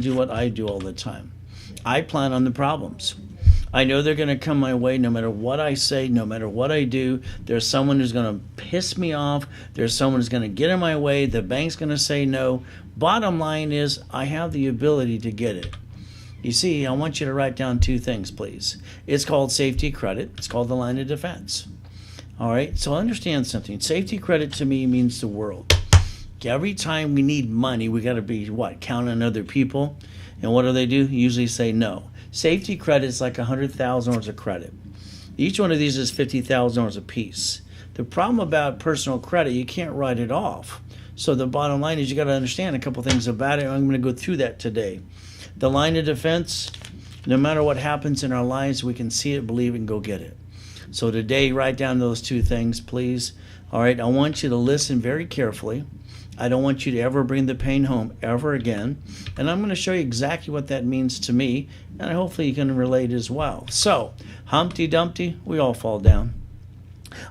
do what I do all the time. I plan on the problems. I know they're going to come my way no matter what I say, no matter what I do. There's someone who's going to piss me off. There's someone who's going to get in my way. The bank's going to say no. Bottom line is, I have the ability to get it. You see, I want you to write down two things, please. It's called safety credit. It's called the line of defense. All right, so understand something. Safety credit to me means the world. Every time we need money, we got to be, counting on other people. And what do? Usually say no. Safety credit is like $100,000 of credit. Each one of these is $50,000 a piece. The problem about personal credit, you can't write it off. So the bottom line is you got to understand a couple things about it. I'm going to go through that today. The line of defense, no matter what happens in our lives, we can see it, believe it, and go get it. So today, write down those two things, please. All right, I want you to listen very carefully. I don't want you to ever bring the pain home ever again. And I'm going to show you exactly what that means to me, and hopefully you can relate as well. So, Humpty Dumpty, we all fall down.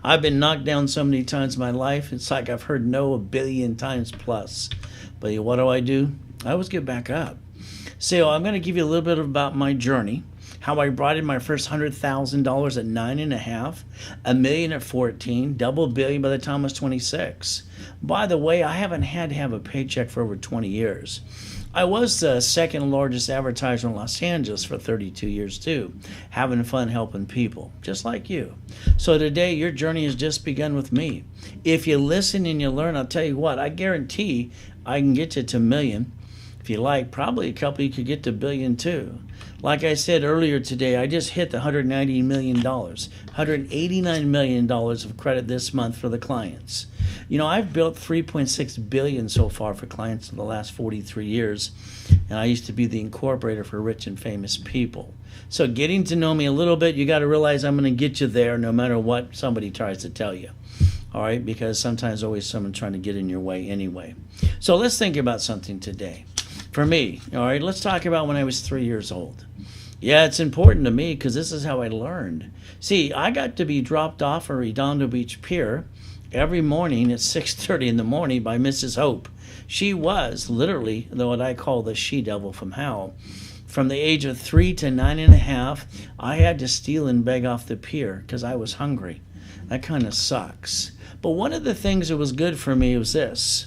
I've been knocked down so many times in my life, it's like I've heard no a billion times plus. But what do? I always get back up. So I'm going to give you a little bit about my journey, how I brought in my first $100,000 at 9.5, $1 million at 14, double billion by the time I was 26. By the way, I haven't had to have a paycheck for over 20 years. I was the second largest advertiser in Los Angeles for 32 years too, having fun helping people, just like you. So today, your journey has just begun with me. If you listen and you learn, I'll tell you what, I guarantee I can get you to $1 million. If you like, probably a couple you could get to $1 billion too. Like I said earlier today, I just hit the $190 million, $189 million of credit this month for the clients. You know, I've built $3.6 billion so far for clients in the last 43 years, and I used to be the incorporator for rich and famous people. So getting to know me a little bit, you got to realize I'm going to get you there no matter what somebody tries to tell you. All right, because sometimes always someone trying to get in your way anyway. So let's think about something today. For me, all right, let's talk about when I was 3 years old. Yeah, it's important to me because this is how I learned. See, I got to be dropped off at Redondo Beach Pier every morning at 6:30 in the morning by Mrs. Hope. She was literally what I call the she-devil from hell. From the age of 3 to 9.5, I had to steal and beg off the pier because I was hungry. That kind of sucks. But one of the things that was good for me was this.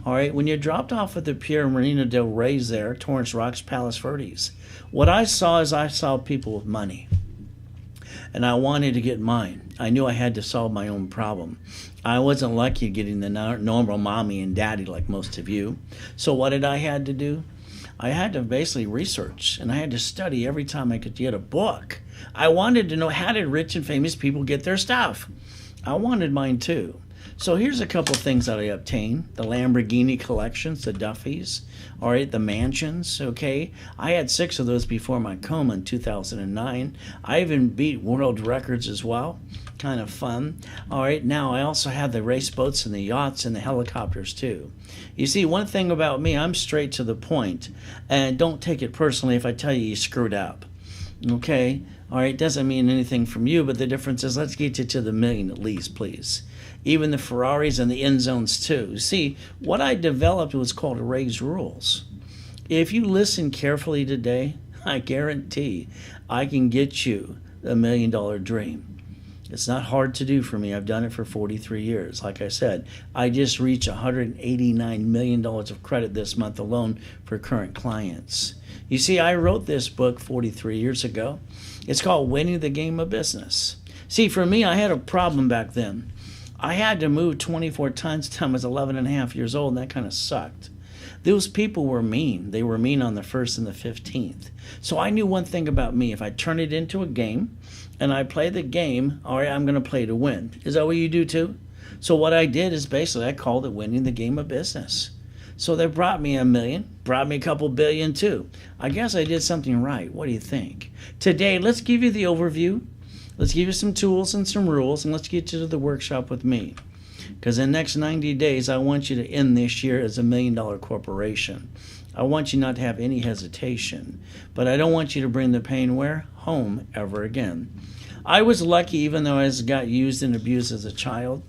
All right, when you're dropped off at the pier in Marina del Rey's there, Torrance Rocks, Palos Verdes, what I saw people with money. And I wanted to get mine. I knew I had to solve my own problem. I wasn't lucky getting the normal mommy and daddy like most of you. So what did I had to do? I had to basically research, and I had to study every time I could get a book. I wanted to know, how did rich and famous people get their stuff? I wanted mine too. So here's a couple things that I obtained. The Lamborghini collections, the Duffys, all right, the mansions, okay? I had 6 of those before my coma in 2009. I even beat world records as well. Kind of fun. All right, now I also have the race boats and the yachts and the helicopters too. You see, one thing about me, I'm straight to the point, and don't take it personally if I tell you screwed up, okay? All right, doesn't mean anything from you, but the difference is let's get you to the $1 million at least, please. Even the Ferraris and the end zones too. See, what I developed was called Ray's Rules. If you listen carefully today, I guarantee I can get you the $1 million dream. It's not hard to do for me. I've done it for 43 years. Like I said, I just reached $189 million of credit this month alone for current clients. You see, I wrote this book 43 years ago. It's called Winning the Game of Business. See, for me, I had a problem back then. I had to move 24 times until I was 11 and a half years old, and that kind of sucked. Those people were mean. They were mean on the 1st and the 15th. So I knew one thing about me. If I turn it into a game and I play the game, all right, I'm going to play to win. Is that what you do too? So what I did is basically I called it Winning the Game of Business. So they brought me $1 million, brought me a couple billion too. I guess I did something right. What do you think? Today, let's give you the overview. Let's give you some tools and some rules, and let's get you to the workshop with me. Because in the next 90 days, I want you to end this year as $1 million corporation. I want you not to have any hesitation. But I don't want you to bring the pain where? Home ever again. I was lucky, even though I got used and abused as a child.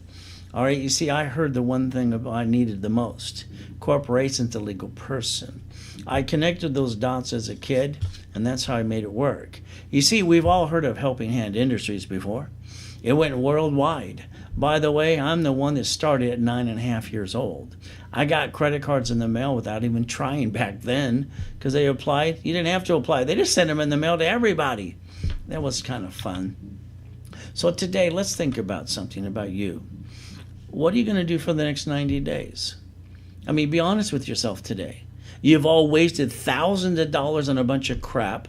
All right, you see, I heard the one thing I needed the most. Corporation's a legal person. I connected those dots as a kid, and that's how I made it work. You see, we've all heard of Helping Hand Industries before. It went worldwide. By the way, I'm the one that started at 9.5 years old. I got credit cards in the mail without even trying back then because they applied. You didn't have to apply. They just sent them in the mail to everybody. That was kind of fun. So today, let's think about something about you. What are you going to do for the next 90 days? I mean, be honest with yourself today. You've all wasted thousands of dollars on a bunch of crap.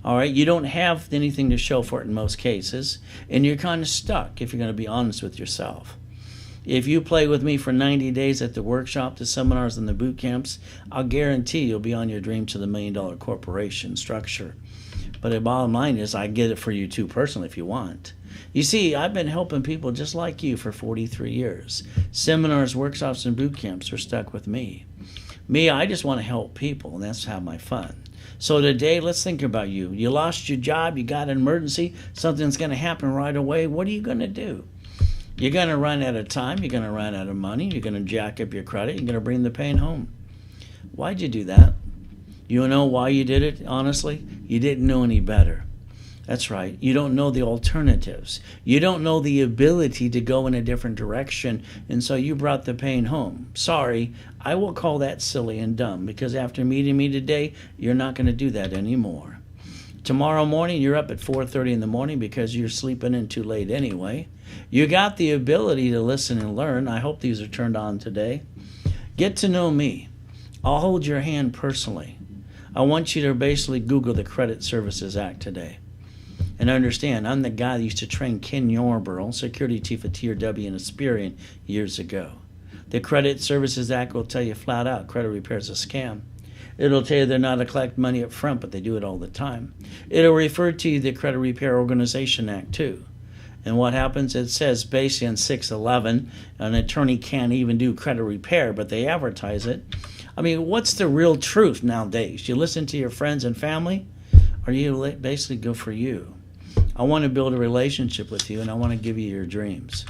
All right, you don't have anything to show for it in most cases, and you're kind of stuck if you're going to be honest with yourself. If you play with me for 90 days at the workshop, the seminars, and the boot camps, I'll guarantee you'll be on your dream to the $1 million corporation structure. But the bottom line is I get it for you too personally if you want. You see, I've been helping people just like you for 43 years. Seminars, workshops, and boot camps are stuck with me. Me, I just want to help people, and that's how my fun. So today, let's think about you. You lost your job, you got an emergency, something's going to happen right away. What are you going to do? You're going to run out of time, you're going to run out of money, you're going to jack up your credit, you're going to bring the pain home. Why'd you do that? You know why you did it, honestly? You didn't know any better. That's right. You don't know the alternatives. You don't know the ability to go in a different direction, and so you brought the pain home. Sorry, I will call that silly and dumb because after meeting me today, you're not going to do that anymore. Tomorrow morning, you're up at 4:30 in the morning because you're sleeping in too late anyway. You got the ability to listen and learn. I hope these are turned on today. Get to know me. I'll hold your hand personally. I want you to basically Google the Credit Services Act today. And understand, I'm the guy that used to train Ken Yarborough, security chief of TRW and Aspirian years ago. The Credit Services Act will tell you flat out credit repair is a scam. It'll tell you they're not to collect money up front, but they do it all the time. It'll refer to you the Credit Repair Organization Act too. And what happens, it says basically in 611, an attorney can't even do credit repair, but they advertise it. I mean, what's the real truth nowadays? You listen to your friends and family, or you basically go for you? I want to build a relationship with you, and I want to give you your dreams.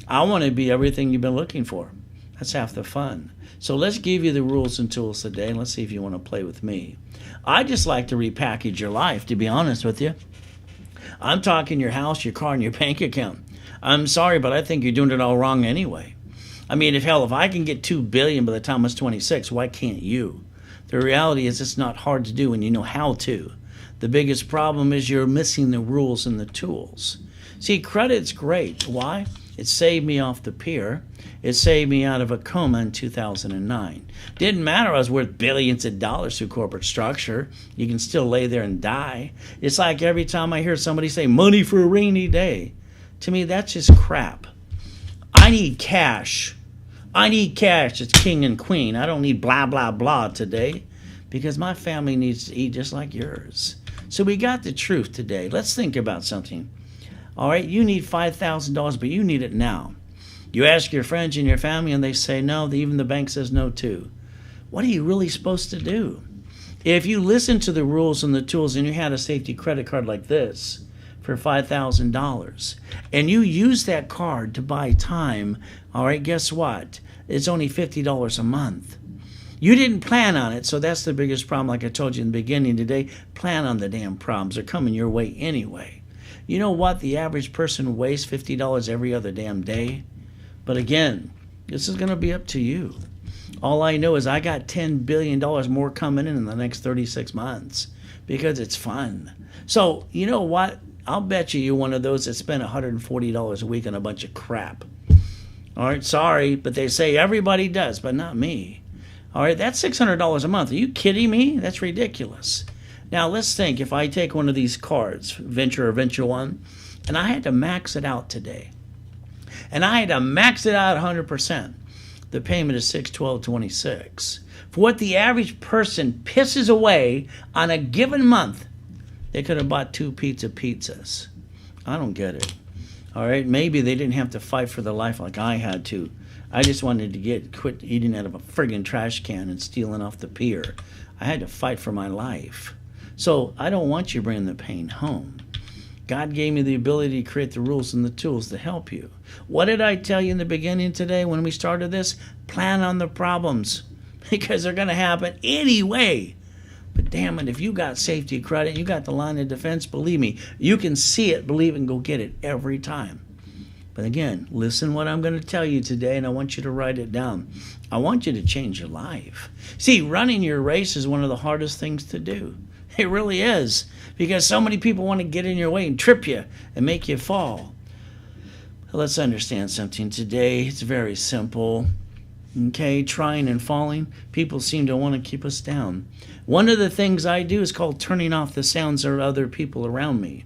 I want to be everything you've been looking for. That's half the fun. So let's give you the rules and tools today, and let's see if you want to play with me. I just like to repackage your life, to be honest with you. I'm talking your house, your car, and your bank account. I'm sorry, but I think you're doing it all wrong anyway. I mean, if I can get $2 billion by the time I was 26, why can't you? The reality is it's not hard to do when you know how to. The biggest problem is you're missing the rules and the tools. See, credit's great. Why? It saved me off the pier. It saved me out of a coma in 2009. Didn't matter I was worth billions of dollars through corporate structure. You can still lay there and die. It's like every time I hear somebody say, money for a rainy day. To me, that's just crap. I need cash. I need cash. It's king and queen. I don't need blah, blah, blah today because my family needs to eat just like yours. So we got the truth today. Let's think about something. All right, you need $5,000, but you need it now. You ask your friends and your family, and they say no. Even the bank says no, too. What are you really supposed to do? If you listen to the rules and the tools and you had a safety credit card like this for $5,000, and you use that card to buy time, all right, guess what? It's only $50 a month. You didn't plan on it, so that's the biggest problem. Like I told you in the beginning today, plan on the damn problems. They're coming your way anyway. You know what? The average person wastes $50 every other damn day. But again, this is going to be up to you. All I know is I got $10 billion more coming in the next 36 months because it's fun. So, you know what? I'll bet you're one of those that spend $140 a week on a bunch of crap. All right, sorry, but they say everybody does, but not me. All right, that's $600 a month. Are you kidding me? That's ridiculous. Now, let's think if I take one of these cards, Venture or Venture One, and I had to max it out today. And I had to max it out 100%. The payment is $612.26. For what the average person pisses away on a given month, they could have bought 2 pizzas. I don't get it. All right, maybe they didn't have to fight for their life like I had to. I just wanted to quit eating out of a friggin' trash can and stealing off the pier. I had to fight for my life. So I don't want you bringing the pain home. God gave me the ability to create the rules and the tools to help you. What did I tell you in the beginning today when we started this? Plan on the problems because they're going to happen anyway. damn it, if you got safety credit, you got the line of defense, believe me, you can see it, believe it, and go get it every time. But again, listen what I'm going to tell you today, and I want you to write it down. I want you to change your life. See, running your race is one of the hardest things to do. It really is, because so many people want to get in your way and trip you and make you fall. Let's understand something today. It's very simple. Okay, trying and falling, people seem to want to keep us down. One of the things I do is called turning off the sounds of other people around me.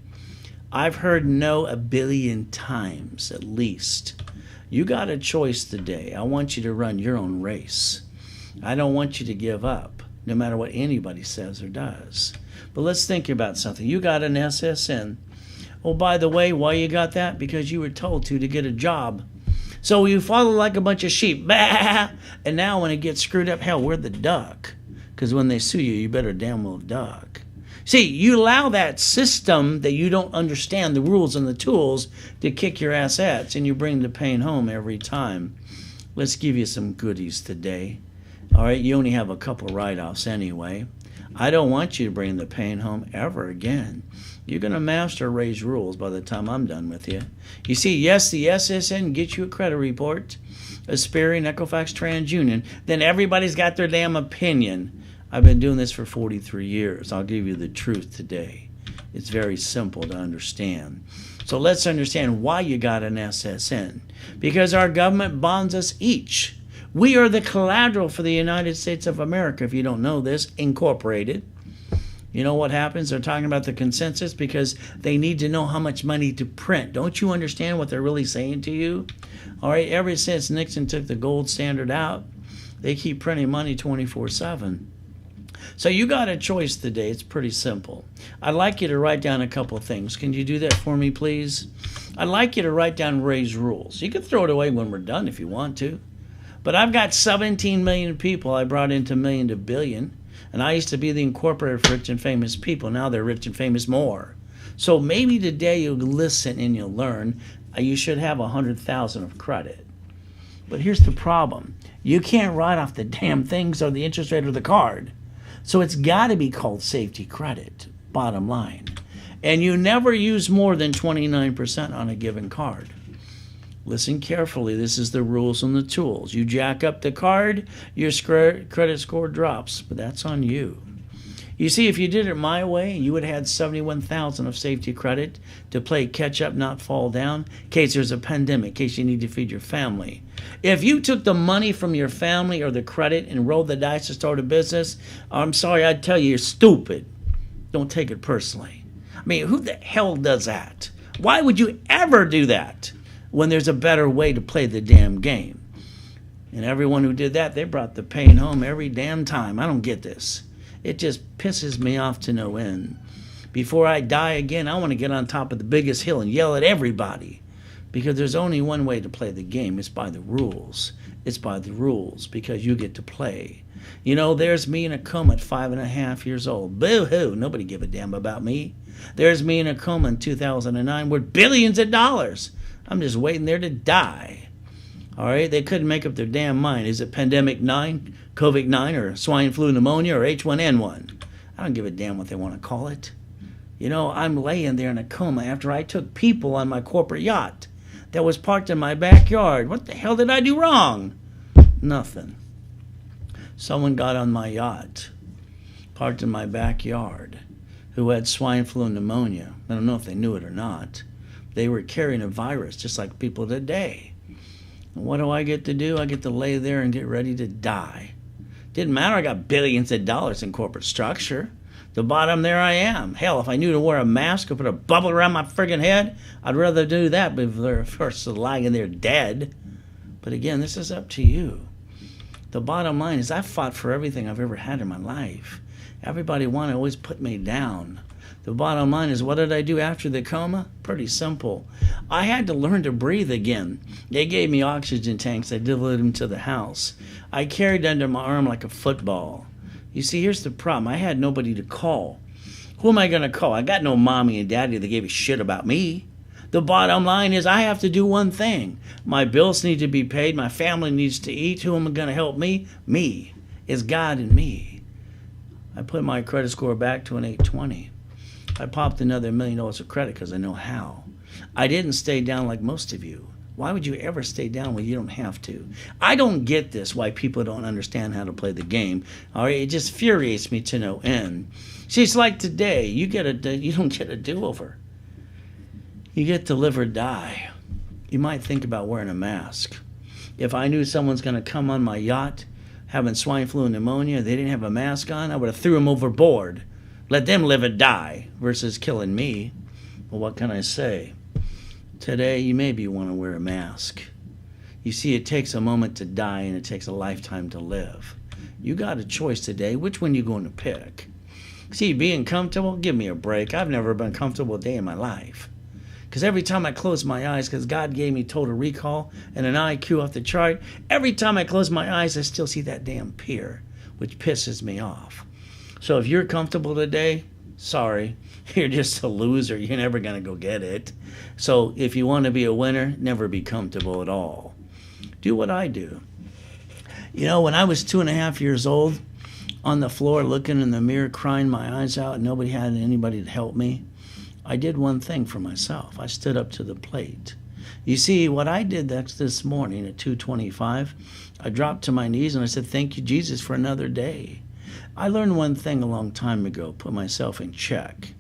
I've heard no a billion times at least. You got a choice today. I want you to run your own race. I don't want you to give up, no matter what anybody says or does. But let's think about something. You got an SSN. Oh, by the way, why you got that? Because you were told to get a job. So you follow like a bunch of sheep. Bah! And now when it gets screwed up, hell, we're the duck. Because when they sue you, you better damn well duck. See, you allow that system that you don't understand the rules and the tools to kick your assets, and you bring the pain home every time. Let's give you some goodies today. All right, you only have a couple write-offs anyway. I don't want you to bring the pain home ever again. You're going to master Ray's rules by the time I'm done with you. You see, yes, the SSN gets you a credit report, Aspiring, Equifax, TransUnion. Then everybody's got their damn opinion. I've been doing this for 43 years. I'll give you the truth today. It's very simple to understand. So let's understand why you got an SSN. Because our government bonds us each. We are the collateral for the United States of America, if you don't know this, Incorporated. You know what happens? They're talking about the consensus because they need to know how much money to print. Don't you understand what they're really saying to you? All right, ever since Nixon took the gold standard out, they keep printing money 24/7. So you got a choice today. It's pretty simple. I'd like you to write down a couple things. Can you do that for me, please? I'd like you to write down Ray's rules. You can throw it away when we're done if you want to. But I've got 17 million people I brought into million to billion. And I used to be the incorporator for rich and famous people. Now they're rich and famous more. So maybe today you'll listen and you'll learn. You should have 100,000 of credit. But here's the problem. You can't write off the damn things or the interest rate or the card. So it's got to be called safety credit, bottom line. And you never use more than 29% on a given card. Listen carefully. This is the rules and the tools. You jack up the card, your credit score drops, but that's on you. You see, if you did it my way, you would have had 71,000 of safety credit to play catch up, not fall down, in case there's a pandemic, in case you need to feed your family. If you took the money from your family or the credit and rolled the dice to start a business, I'm sorry, I'd tell you, you're stupid. Don't take it personally. I mean, who the hell does that? Why would you ever do that when there's a better way to play the damn game? And everyone who did that, they brought the pain home every damn time. I don't get this. It just pisses me off to no end. Before I die again, I want to get on top of the biggest hill and yell at everybody. Because there's only one way to play the game. It's by the rules. It's by the rules because you get to play. You know, there's me in a coma at 5.5 years old. Boo-hoo, nobody give a damn about me. There's me in a coma in 2009 worth billions of dollars. I'm just waiting there to die. All right, they couldn't make up their damn mind. Is it pandemic 9, COVID-9, or swine flu pneumonia, or H1N1? I don't give a damn what they want to call it. You know, I'm laying there in a coma after I took people on my corporate yacht that was parked in my backyard. What the hell did I do wrong? Nothing. Someone got on my yacht, parked in my backyard, who had swine flu and pneumonia. I don't know if they knew it or not. They were carrying a virus just like people today. And what do I get to do? I get to lay there and get ready to die. Didn't matter, I got billions of dollars in corporate structure. The bottom, there I am. Hell, if I knew to wear a mask or put a bubble around my friggin' head, I'd rather do that before they're first lying there dead. But again, this is up to you. The bottom line is I fought for everything I've ever had in my life. Everybody wanted to always put me down. The bottom line is, what did I do after the coma? Pretty simple. I had to learn to breathe again. They gave me oxygen tanks. I delivered them to the house. I carried under my arm like a football. You see, here's the problem. I had nobody to call. Who am I going to call? I got no mommy and daddy that gave a shit about me. The bottom line is I have to do one thing. My bills need to be paid. My family needs to eat. Who am I going to help me? Me. It's God and me. I put my credit score back to an 820. I popped another $1 million of credit because I know how. I didn't stay down like most of you. Why would you ever stay down when you don't have to? I don't get this, why people don't understand how to play the game. All right, it just infuriates me to no end. See, it's like today. You don't get a do-over. You get to live or die. You might think about wearing a mask. If I knew someone's going to come on my yacht having swine flu and pneumonia, they didn't have a mask on, I would have threw them overboard. Let them live or die versus killing me. Well, what can I say? Today, you maybe want to wear a mask. You see, it takes a moment to die and it takes a lifetime to live. You got a choice today. Which one you going to pick? See, being comfortable, give me a break. I've never been comfortable a day in my life. Because every time I close my eyes, because God gave me total recall and an IQ off the chart, every time I close my eyes, I still see that damn pier, which pisses me off. So if you're comfortable today, sorry, you're just a loser. You're never going to go get it. So if you want to be a winner, never be comfortable at all. Do what I do. You know, when I was 2.5 years old, on the floor looking in the mirror, crying my eyes out, and nobody had anybody to help me, I did one thing for myself. I stood up to the plate. You see, what I did this morning at 2:25, I dropped to my knees and I said, thank you, Jesus, for another day. I learned one thing a long time ago, put myself in check.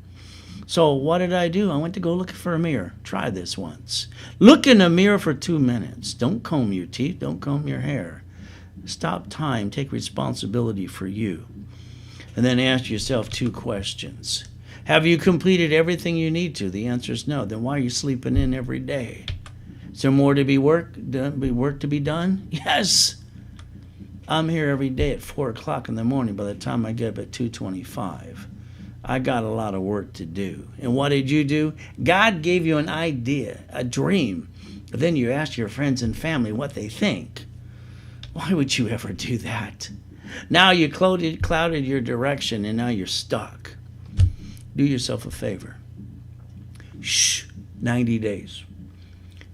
So what did I do? I went to go look for a mirror. Try this once. Look in the mirror for 2 minutes. Don't comb your teeth. Don't comb your hair. Stop time. Take responsibility for you. And then ask yourself 2 questions. Have you completed everything you need to? The answer is no. Then why are you sleeping in every day? Is there more to be work to be done? Yes. I'm here every day at 4 o'clock in the morning. By the time I get up at 2:25, I got a lot of work to do. And what did you do? God gave you an idea, a dream. But then you ask your friends and family what they think. Why would you ever do that? Now you clouded your direction and now you're stuck. Do yourself a favor. 90 days.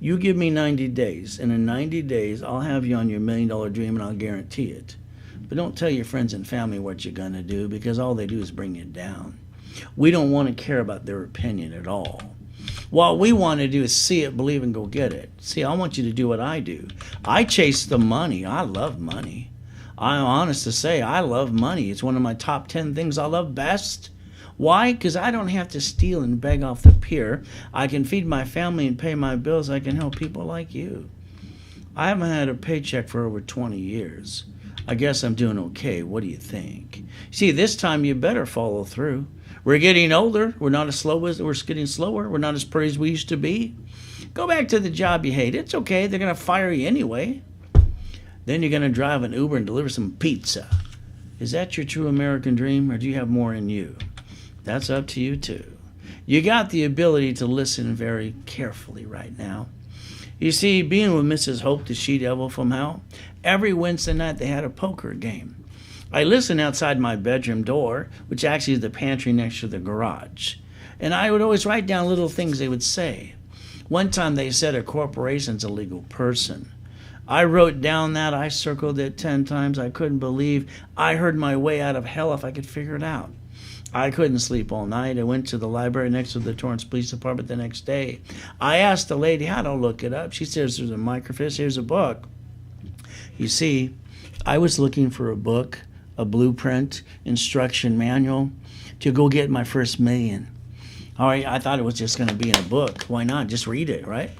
You give me 90 days, and in 90 days, I'll have you on your $1 million dream, and I'll guarantee it. But don't tell your friends and family what you're going to do, because all they do is bring you down. We don't want to care about their opinion at all. What we want to do is see it, believe, and go get it. See, I want you to do what I do. I chase the money. I love money. I'm honest to say, I love money. It's one of my top 10 things I love best. Why? Because I don't have to steal and beg off the pier. I can feed my family and pay my bills. I can help people like you. I haven't had a paycheck for over 20 years. I guess I'm doing okay. What do you think? See, this time you better follow through. We're getting older. We're not as slow as we're getting slower. We're not as pretty as we used to be. Go back to the job you hate. It's okay. They're going to fire you anyway. Then you're going to drive an Uber and deliver some pizza. Is that your true American dream, or do you have more in you? That's up to you too. You got the ability to listen very carefully right now. You see, being with Mrs. Hope, the she-devil from hell, every Wednesday night they had a poker game. I listened outside my bedroom door, which actually is the pantry next to the garage. And I would always write down little things they would say. One time they said a corporation's a legal person. I wrote down that. I circled it 10 times. I couldn't believe I heard my way out of hell if I could figure it out. I couldn't sleep all night. I went to the library next to the Torrance Police Department the next day. I asked the lady how to look it up. She says, there's a microfiche, here's a book. You see, I was looking for a book, a blueprint, instruction manual to go get my first $1 million. All right, I thought it was just going to be in a book. Why not? Just read it, right?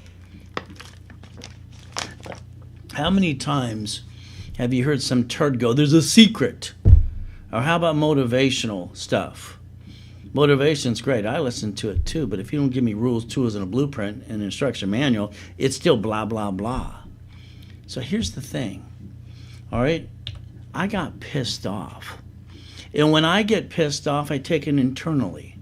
How many times have you heard some turd go, there's a secret? Or how about motivational stuff? Motivation's great. I listen to it too, but if you don't give me rules, tools, and a blueprint and an instruction manual, it's still blah, blah, blah. So here's the thing, all right? I got pissed off. And when I get pissed off, I take it internally.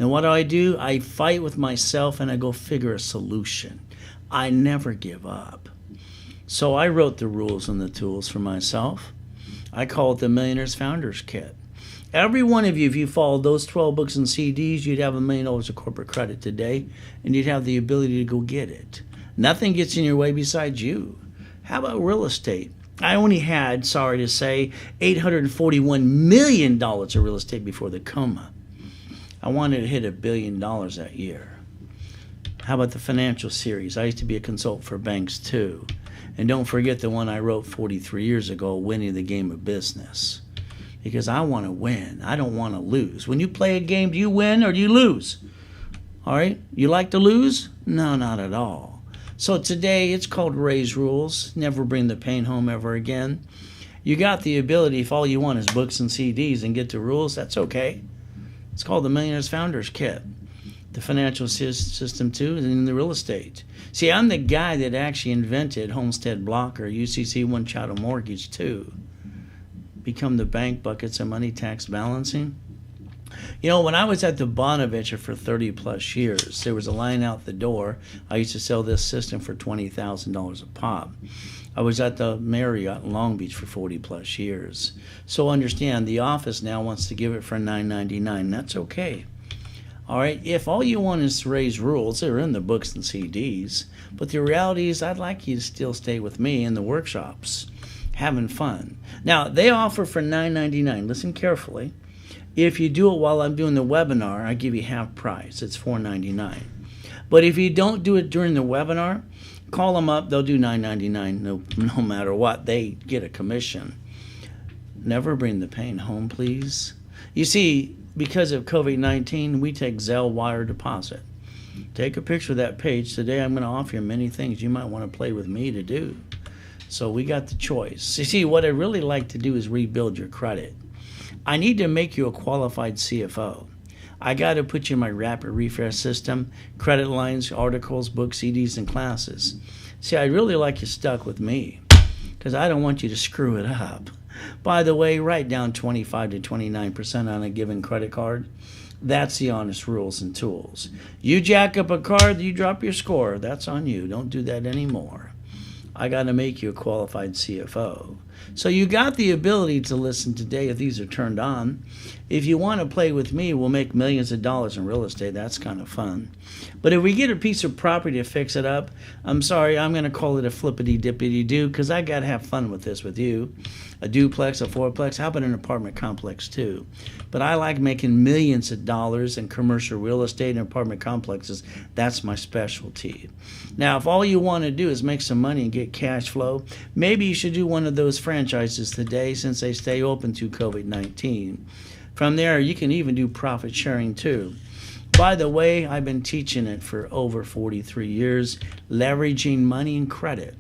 And what do? I fight with myself and I go figure a solution. I never give up. So I wrote the rules and the tools for myself. I call it the Millionaire's Founders Kit. Every one of you, if you followed those 12 books and CDs, you'd have $1 million of corporate credit today, and you'd have the ability to go get it. Nothing gets in your way besides you. How about real estate? I only had, sorry to say, $841 million of real estate before the coma. I wanted to hit $1 billion that year. How about the financial series? I used to be a consultant for banks too. And don't forget the one I wrote 43 years ago, Winning the Game of Business. Because I want to win. I don't want to lose. When you play a game, do you win or do you lose? All right? You like to lose? No, not at all. So today, it's called Raise Rules. Never bring the pain home ever again. You got the ability, if all you want is books and CDs and get the rules, that's okay. It's called the Millionaires Founders Kit. The financial system too, and in the real estate. See, I'm the guy that actually invented Homestead Blocker, UCC One Chattel Mortgage too. Become the bank buckets and money tax balancing. You know, when I was at the Bonaventure for 30 plus years, there was a line out the door. I used to sell this system for $20,000 a pop. I was at the Marriott in Long Beach for 40 plus years. So understand, the office now wants to give it for $9.99. That's okay. All right, if all you want is to raise rules, they're in the books and CDs. But the reality is, I'd like you to still stay with me in the workshops, having fun. Now, they offer for $9.99. Listen carefully. If you do it while I'm doing the webinar, I give you half price. It's $4.99. But if you don't do it during the webinar, call them up. They'll do $9.99 no matter what. They get a commission. Never bring the pain home, please. You see, because of COVID-19, we take Zelle wire deposit. Take a picture of that page. Today I'm going to offer you many things you might want to play with me to do. So we got the choice. You see, what I really like to do is rebuild your credit. I need to make you a qualified CFO. I got to put you in my rapid refresh system, credit lines, articles, books, CDs, and classes. See, I really like you stuck with me because I don't want you to screw it up. By the way, write down 25 to 29% on a given credit card. That's the honest rules and tools. You jack up a card, you drop your score. That's on you. Don't do that anymore. I got to make you a qualified CFO. So you got the ability to listen today if these are turned on. If you want to play with me, we'll make millions of dollars in real estate. That's kind of fun. But if we get a piece of property to fix it up, I'm sorry, I'm going to call it a flippity-dippity-do because I got to have fun with this with you. A duplex, a fourplex, how about an apartment complex too? But I like making millions of dollars in commercial real estate and apartment complexes. That's my specialty. Now, if all you want to do is make some money and get cash flow, maybe you should do one of those franchises today since they stay open through COVID-19. From there, you can even do profit sharing too. By the way, I've been teaching it for over 43 years, leveraging money and credit.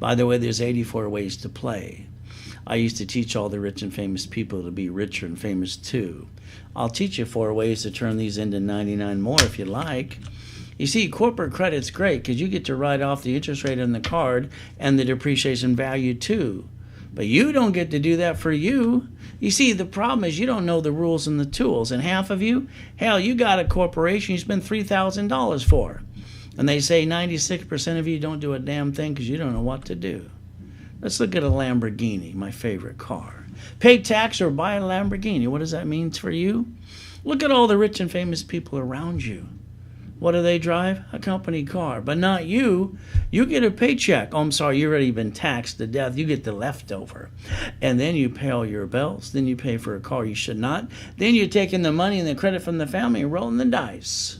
By the way, there's 84 ways to play. I used to teach all the rich and famous people to be richer and famous too. I'll teach you 4 ways to turn these into 99 more if you like. You see, corporate credit's great because you get to write off the interest rate on the card and the depreciation value too. But you don't get to do that for you. You see, the problem is you don't know the rules and the tools. And half of you, hell, you got a corporation you spend $3,000 for. And they say 96% of you don't do a damn thing because you don't know what to do. Let's look at a Lamborghini, my favorite car. Pay tax or buy a Lamborghini. What does that mean for you? Look at all the rich and famous people around you. What do they drive? A company car. But not you. You get a paycheck. Oh, I'm sorry, you've already been taxed to death. You get the leftover. And then you pay all your bills. Then you pay for a car you should not. Then you're taking the money and the credit from the family and rolling the dice.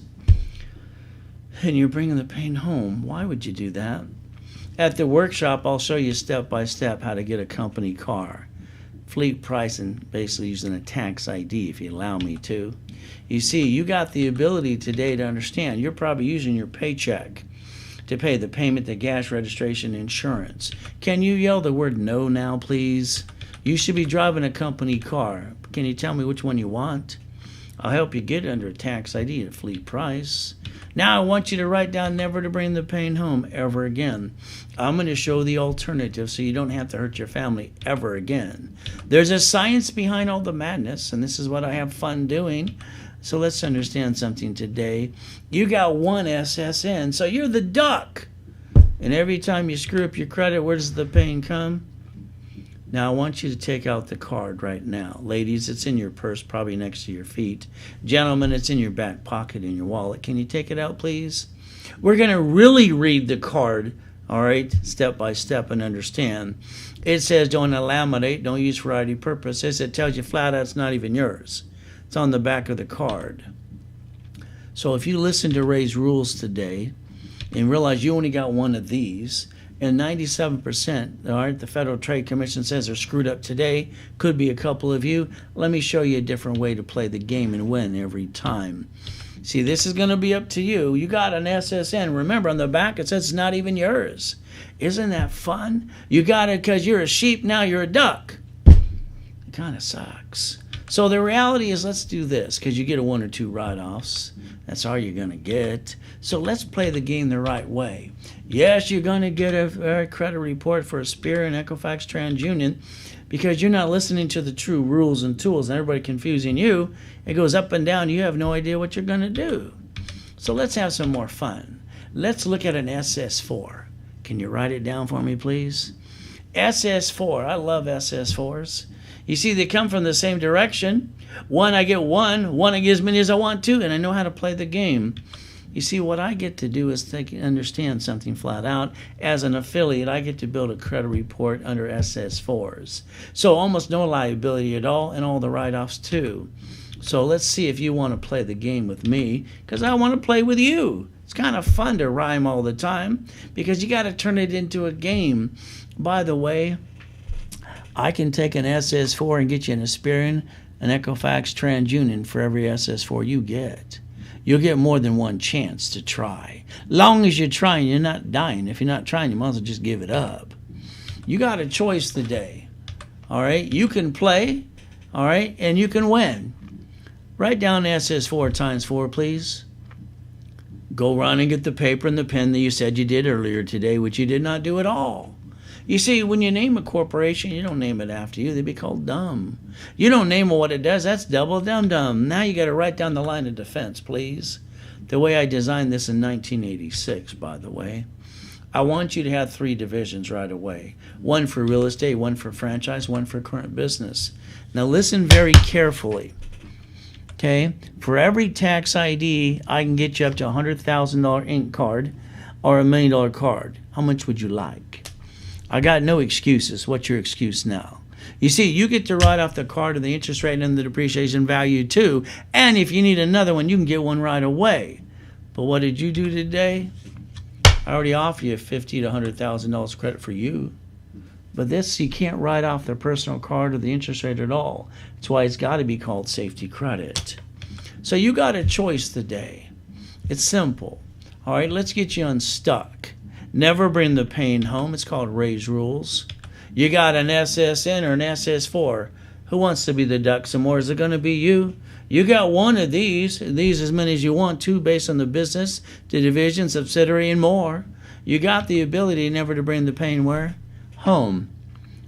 And you're bringing the pain home. Why would you do that? At the workshop, I'll show you step by step how to get a company car. Fleet pricing, basically using a tax ID if you allow me to. You see, you got the ability today to understand. You're probably using your paycheck to pay the payment, the gas registration, insurance. Can you yell the word no now, please? You should be driving a company car. Can you tell me which one you want? I'll help you get it under a tax ID at fleet price. Now I want you to write down never to bring the pain home ever again. I'm going to show the alternative so you don't have to hurt your family ever again. There's a science behind all the madness, and this is what I have fun doing. So let's understand something today. You got one SSN, so you're the duck. And every time you screw up your credit, where does the pain come? Now, I want you to take out the card right now. Ladies, it's in your purse, probably next to your feet. Gentlemen, it's in your back pocket in your wallet. Can you take it out, please? We're going to really read the card, all right, step by step, and understand. It says don't laminate, don't use for variety purposes. It tells you flat out it's not even yours. It's on the back of the card. So if you listen to Ray's rules today and realize you only got one of these, and 97%, all right, the Federal Trade Commission says they're screwed up today, could be a couple of you, let me show you a different way to play the game and win every time. See, this is going to be up to you. You got an SSN. Remember, on the back it says it's not even yours. Isn't that fun? You got it because you're a sheep, now you're a duck. It kind of sucks. So the reality is, let's do this, because you get a 1 or 2 write-offs. That's all you're going to get. So let's play the game the right way. Yes, you're going to get a credit report for a Spear and Equifax TransUnion because you're not listening to the true rules and tools, and everybody confusing you. It goes up and down. You have no idea what you're going to do. So let's have some more fun. Let's look at an SS4. Can you write it down for me, please? SS4. I love SS4s. You see, they come from the same direction. One, I get one I get as many as I want to, and I know how to play the game. You see, what I get to do is understand something flat out. As an affiliate, I get to build a credit report under SS4s. So almost no liability at all, and all the write-offs too. So let's see if you want to play the game with me, because I want to play with you. It's kind of fun to rhyme all the time, because you got to turn it into a game. By the way, I can take an SS4 and get you an Aspirin, an Equifax TransUnion for every SS4 you get. You'll get more than one chance to try. Long as you're trying, you're not dying. If you're not trying, you might as well just give it up. You got a choice today. All right? You can play, all right, and you can win. Write down SS4 times 4, please. Go run and get the paper and the pen that you said you did earlier today, which you did not do at all. You see, when you name a corporation, you don't name it after you. They'd be called dumb. You don't name it what it does. That's double dum-dum. Now you got to write down the line of defense, please. The way I designed this in 1986, by the way. I want you to have 3 divisions right away. One for real estate, one for franchise, one for current business. Now listen very carefully. Okay? For every tax ID, I can get you up to a $100,000 ink card or a $1 million card. How much would you like? I got no excuses. What's your excuse now? You see, you get to write off the card and the interest rate and the depreciation value too. And if you need another one, you can get one right away. But what did you do today? I already offered you $50,000 to $100,000 credit for you. But this, you can't write off the personal card or the interest rate at all. That's why it's got to be called safety credit. So you got a choice today. It's simple. All right, let's get you unstuck. Never bring the pain home. It's called Ray's Rules. You got an SSN or an SS4. Who wants to be the duck some more? Is it going to be you? You got one of these as many as you want to, based on the business, the division, subsidiary, and more. You got the ability never to bring the pain where? Home.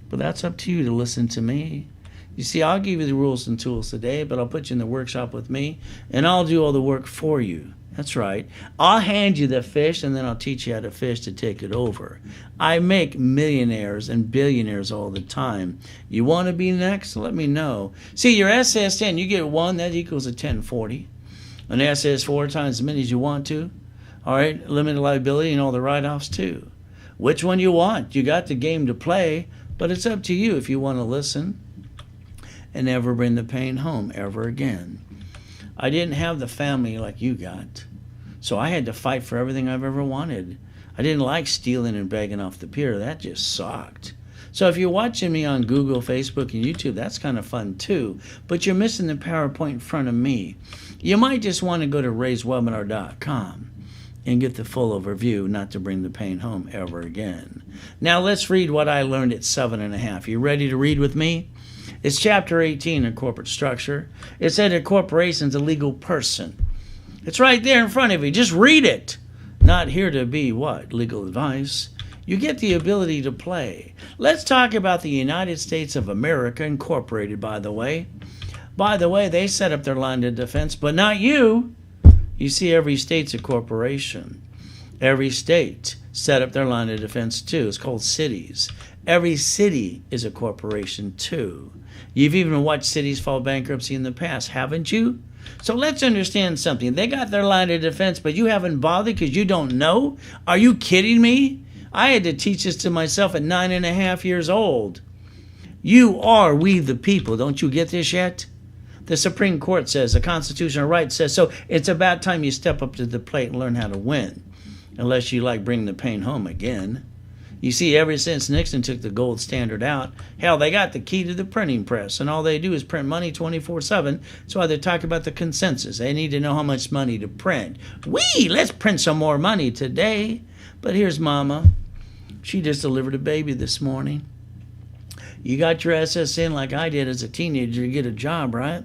But that's up to you to listen to me. You see, I'll give you the rules and tools today, but I'll put you in the workshop with me, and I'll do all the work for you. That's right. I'll hand you the fish, and then I'll teach you how to fish to take it over. I make millionaires and billionaires all the time. You want to be next? Let me know. See, your SS10, you get 1, that equals a 1040. An SS4 times as many as you want to. All right, limited liability and all the write-offs too. Which one you want? You got the game to play, but it's up to you if you want to listen and never bring the pain home ever again. I didn't have the family like you got, so I had to fight for everything I've ever wanted. I didn't like stealing and begging off the pier. That just sucked. So if you're watching me on Google, Facebook, and YouTube, that's kind of fun too, but you're missing the PowerPoint in front of me. You might just want to go to rayswebinar.com and get the full overview, not to bring the pain home ever again. Now let's read what I learned at 7.5. You ready to read with me? It's chapter 18 in corporate structure. It said a corporation's a legal person. It's right there in front of you. Just read it. Not here to be what? Legal advice. You get the ability to play. Let's talk about the United States of America Incorporated, by the way. By the way, they set up their line of defense, but not you. You see, every state's a corporation. Every state set up their line of defense too. It's called cities. Every city is a corporation too. You've even watched cities fall bankruptcy in the past, haven't you? So let's understand something. They got their line of defense, but you haven't bothered because you don't know? Are you kidding me? I had to teach this to myself at 9.5 years old. You are we the people. Don't you get this yet? The Supreme Court says, the constitutional right says so. It's about time you step up to the plate and learn how to win. Unless you like bringing the pain home again. You see, ever since Nixon took the gold standard out, hell, they got the key to the printing press, and all they do is print money 24/7. That's why they talk about the consensus. They need to know how much money to print. Let's print some more money today. But here's Mama. She just delivered a baby this morning. You got your SSN like I did as a teenager to get a job, right?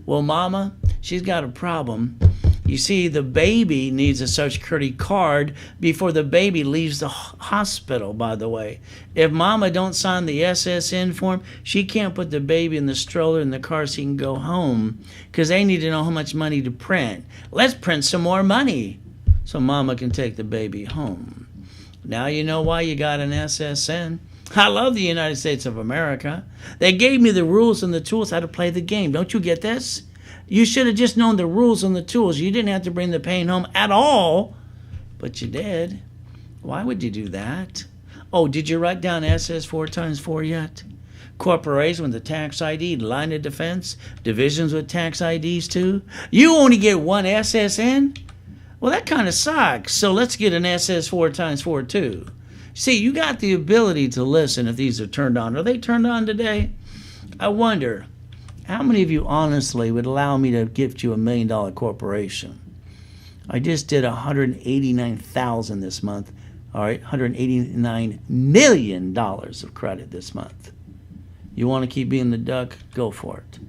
Well, Mama, she's got a problem. You see, the baby needs a Social Security card before the baby leaves the hospital, by the way. If Mama don't sign the SSN form, she can't put the baby in the stroller in the car so he can go home because they need to know how much money to print. Let's print some more money so Mama can take the baby home. Now you know why you got an SSN. I love the United States of America. They gave me the rules and the tools how to play the game. Don't you get this? You should have just known the rules and the tools. You didn't have to bring the pain home at all, but you did. Why would you do that? Oh, did you write down SS 4x4 yet? Corporations with the tax ID, line of defense, divisions with tax IDs too. You only get one SSN? Well, that kind of sucks. So let's get an SS 4x4 too. See, you got the ability to listen if these are turned on. Are they turned on today? I wonder, how many of you honestly would allow me to gift you $1 million corporation? I just did $189,000 this month. All right, $189 million of credit this month. You want to keep being the duck? Go for it.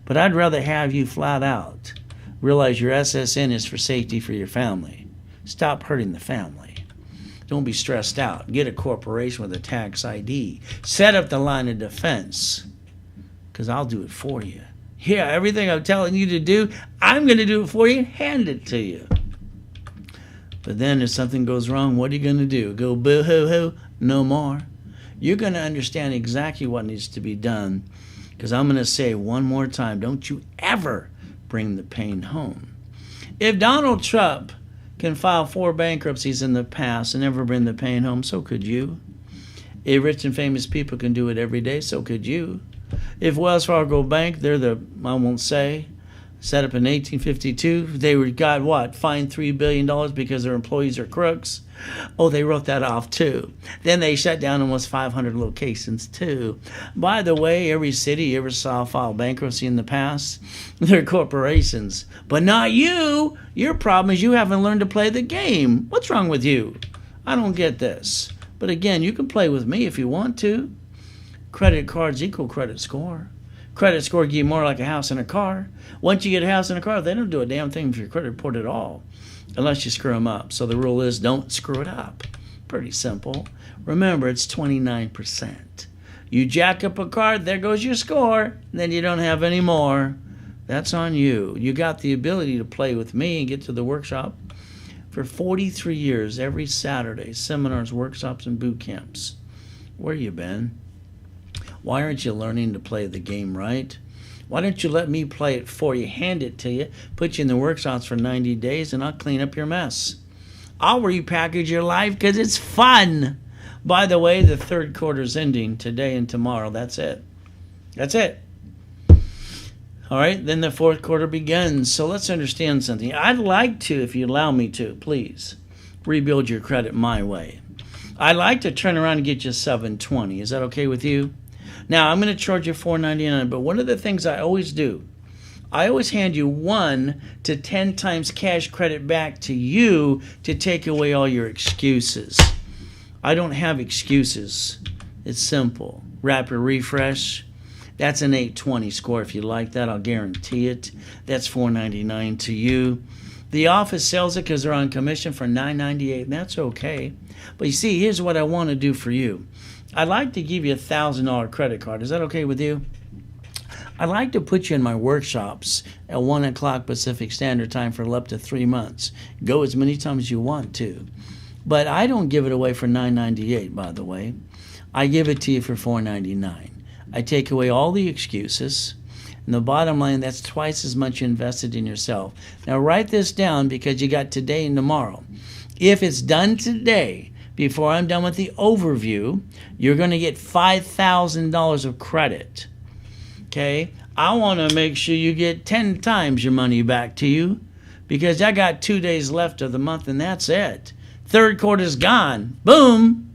But I'd rather have you flat out realize your SSN is for safety for your family. Stop hurting the family. Don't be stressed out. Get a corporation with a tax ID. Set up the line of defense, because I'll do it for you. Yeah, everything I'm telling you to do, I'm going to do it for you and hand it to you. But then if something goes wrong, what are you going to do? Go boo-hoo-hoo? No more. You're going to understand exactly what needs to be done, because I'm going to say one more time, don't you ever bring the pain home. If Donald Trump can file 4 bankruptcies in the past and never bring the pain home, so could you. If rich and famous people can do it every day, so could you. If Wells Fargo Bank, they're the, I won't say, set up in 1852, they got what? Fined $3 billion because their employees are crooks. Oh, they wrote that off too. Then they shut down almost 500 locations too. By the way, every city you ever saw file bankruptcy in the past, they're corporations. But not you. Your problem is you haven't learned to play the game. What's wrong with you? I don't get this. But again, you can play with me if you want to. Credit cards equal credit score. Credit score give you more like a house and a car. Once you get a house and a car, they don't do a damn thing for your credit report at all, unless you screw them up. So the rule is don't screw it up. Pretty simple. Remember, it's 29%. You jack up a card, there goes your score. Then you don't have any more. That's on you. You got the ability to play with me and get to the workshop. For 43 years, every Saturday, seminars, workshops, and boot camps. Where you been? Why aren't you learning to play the game right? Why don't you let me play it for you, hand it to you, put you in the workshops for 90 days, and I'll clean up your mess. I'll repackage your life because it's fun. By the way, the third quarter's ending today and tomorrow. That's it. That's it. All right, then the fourth quarter begins. So let's understand something. I'd like to, if you allow me to, please, rebuild your credit my way. I'd like to turn around and get you 720. Is that okay with you? Now, I'm going to charge you $4.99, but one of the things I always do, I always hand you 1 to 10 times cash credit back to you to take away all your excuses. I don't have excuses. It's simple. Rapid refresh. That's an 820 score. If you like that, I'll guarantee it. That's $4.99 to you. The office sells it because they're on commission for $9.98, and that's okay. But you see, here's what I want to do for you. I'd like to give you a $1,000 credit card. Is that okay with you? I'd like to put you in my workshops at 1 o'clock Pacific Standard Time for up to 3 months. Go as many times as you want to. But I don't give it away for $9.98, by the way. I give it to you for $4.99. I take away all the excuses. And the bottom line, that's twice as much you invested in yourself. Now write this down because you got today and tomorrow. If it's done today, before I'm done with the overview, you're going to get $5,000 of credit. Okay? I want to make sure you get 10 times your money back to you, because I got 2 days left of the month and that's it. Third quarter's gone. Boom!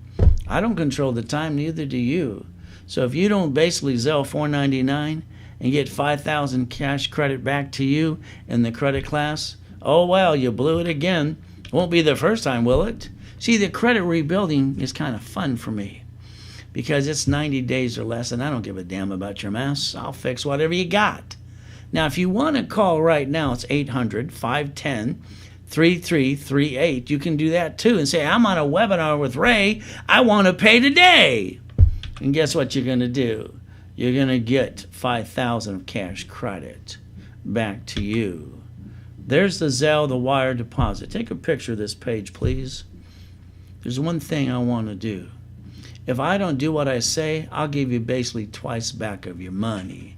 I don't control the time, neither do you. So if you don't basically Zelle $4.99 and get 5,000 cash credit back to you in the credit class, oh well, you blew it again. Won't be the first time, will it? See, the credit rebuilding is kind of fun for me because it's 90 days or less, and I don't give a damn about your mess. I'll fix whatever you got. Now, if you want to call right now, it's 800-510-3338. You can do that too and say, I'm on a webinar with Ray. I want to pay today. And guess what you're going to do? You're going to get 5,000 of cash credit back to you. There's the Zelle, the wire deposit. Take a picture of this page, please. There's one thing I want to do. If I don't do what I say, I'll give you basically twice back of your money.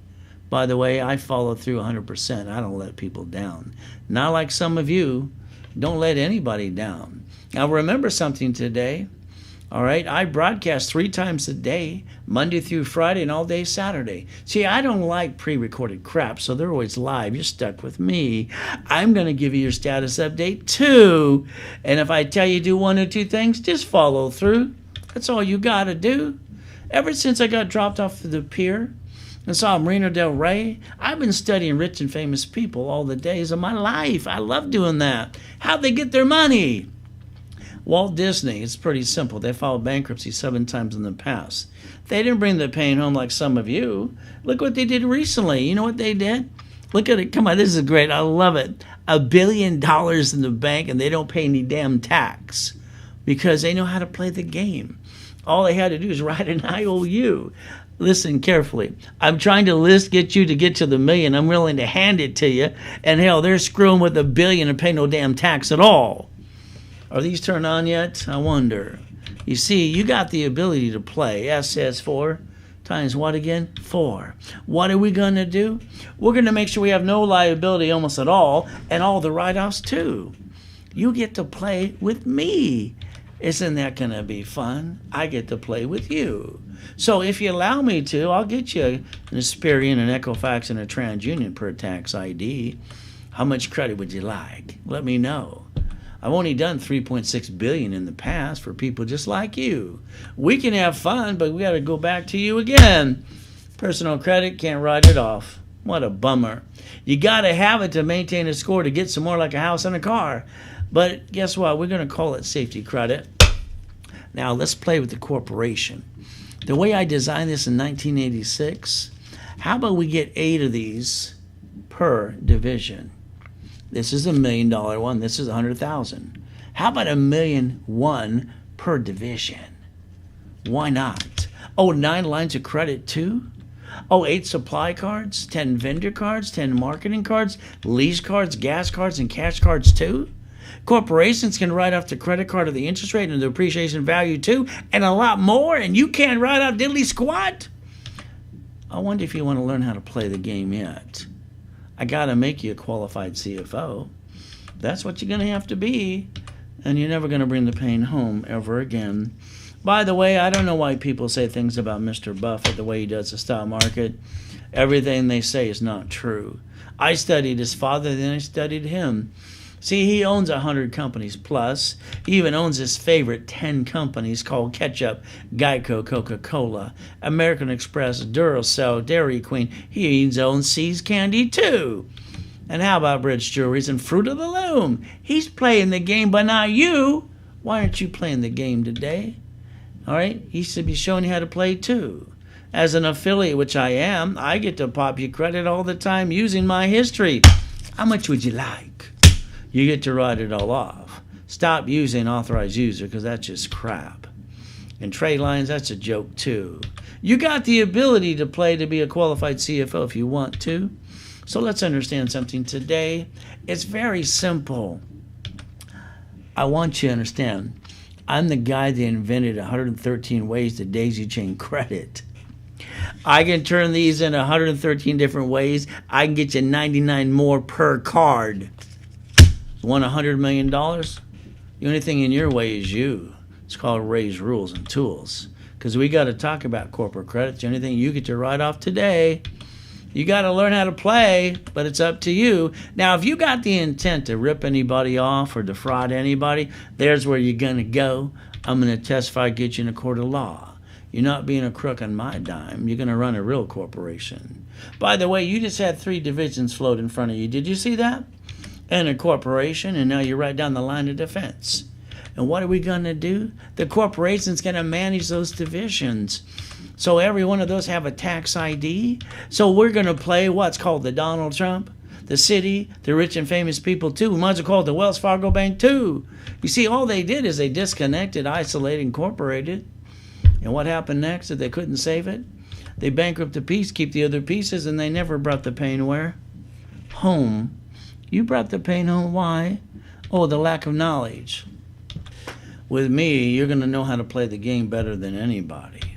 By the way, I follow through 100%. I don't let people down. Not like some of you. Don't let anybody down. Now remember something today. All right, I broadcast 3 times a day, Monday through Friday and all day Saturday. See, I don't like pre-recorded crap, so they're always live. You're stuck with me. I'm going to give you your status update too. And if I tell you do 1 or 2 things, just follow through. That's all you got to do. Ever since I got dropped off the pier and saw Marina Del Rey, I've been studying rich and famous people all the days of my life. I love doing that. How'd they get their money? Walt Disney, it's pretty simple. They filed bankruptcy 7 times in the past. They didn't bring the pain home like some of you. Look what they did recently. You know what they did? Look at it. Come on, this is great. I love it. $1 billion in the bank, and they don't pay any damn tax because they know how to play the game. All they had to do is write an IOU. Listen carefully. I'm trying to get you to get to the $1 million. I'm willing to hand it to you. And hell, they're screwing with $1 billion and pay no damn tax at all. Are these turned on yet? I wonder. You see, you got the ability to play. S says 4 times what again? 4. What are we going to do? We're going to make sure we have no liability almost at all, and all the write-offs too. You get to play with me. Isn't that going to be fun? I get to play with you. So if you allow me to, I'll get you an Asperian, an Equifax, and a TransUnion per tax ID. How much credit would you like? Let me know. I've only done $3.6 billion in the past for people just like you. We can have fun, but we got to go back to you again. Personal credit, can't write it off. What a bummer. You got to have it to maintain a score to get some more like a house and a car. But guess what? We're going to call it safety credit. Now let's play with the corporation. The way I designed this in 1986, how about we get 8 of these per division? This is $1 million one. This is 100,000. How about $1.1 million per division? Why not? Oh, 9 lines of credit too? Oh, 8 supply cards, 10 vendor cards, 10 marketing cards, lease cards, gas cards, and cash cards too? Corporations can write off the credit card of the interest rate and the appreciation value too, and a lot more, and you can't write off diddly squat? I wonder if you want to learn how to play the game yet. I got to make you a qualified CFO. That's what you're going to have to be, and you're never going to bring the pain home ever again. By the way, I don't know why people say things about Mr. Buffett the way he does the stock market. Everything they say is not true. I studied his father, then I studied him. See, he owns 100 companies plus. He even owns his favorite 10 companies called Ketchup, Geico, Coca-Cola, American Express, Duracell, Dairy Queen. He even owns See's Candy too. And how about Bridge Jewelries and Fruit of the Loom? He's playing the game, but not you. Why aren't you playing the game today? All right, he should be showing you how to play too. As an affiliate, which I am, I get to pop you credit all the time using my history. How much would you like? You get to write it all off. Stop using authorized user because that's just crap. And trade lines, that's a joke too. You got the ability to play to be a qualified CFO if you want to. So let's understand something today. It's very simple. I want you to understand. I'm the guy that invented 113 ways to daisy chain credit. I can turn these into 113 different ways. I can get you 99 more per card. Want $100 million? The only thing in your way is you. It's called Raise Rules and Tools. Because we got to talk about corporate credit. It's the only thing you get to write off today. You got to learn how to play, but it's up to you. Now, if you got the intent to rip anybody off or defraud anybody, there's where you're going to go. I'm going to testify, get you in a court of law. You're not being a crook on my dime. You're going to run a real corporation. By the way, you just had 3 divisions float in front of you. Did you see that? And a corporation, and now you're right down the line of defense. And what are we going to do? The corporation's going to manage those divisions. So every one of those have a tax ID. So we're going to play what's called the Donald Trump, the city, the rich and famous people too. We might as well call it the Wells Fargo Bank too. You see, all they did is they disconnected, isolated, incorporated. And what happened next? If they couldn't save it, they bankrupt the piece, keep the other pieces, and they never brought the pain where? Home. You brought the pain home. Why? Oh, the lack of knowledge. With me, you're going to know how to play the game better than anybody.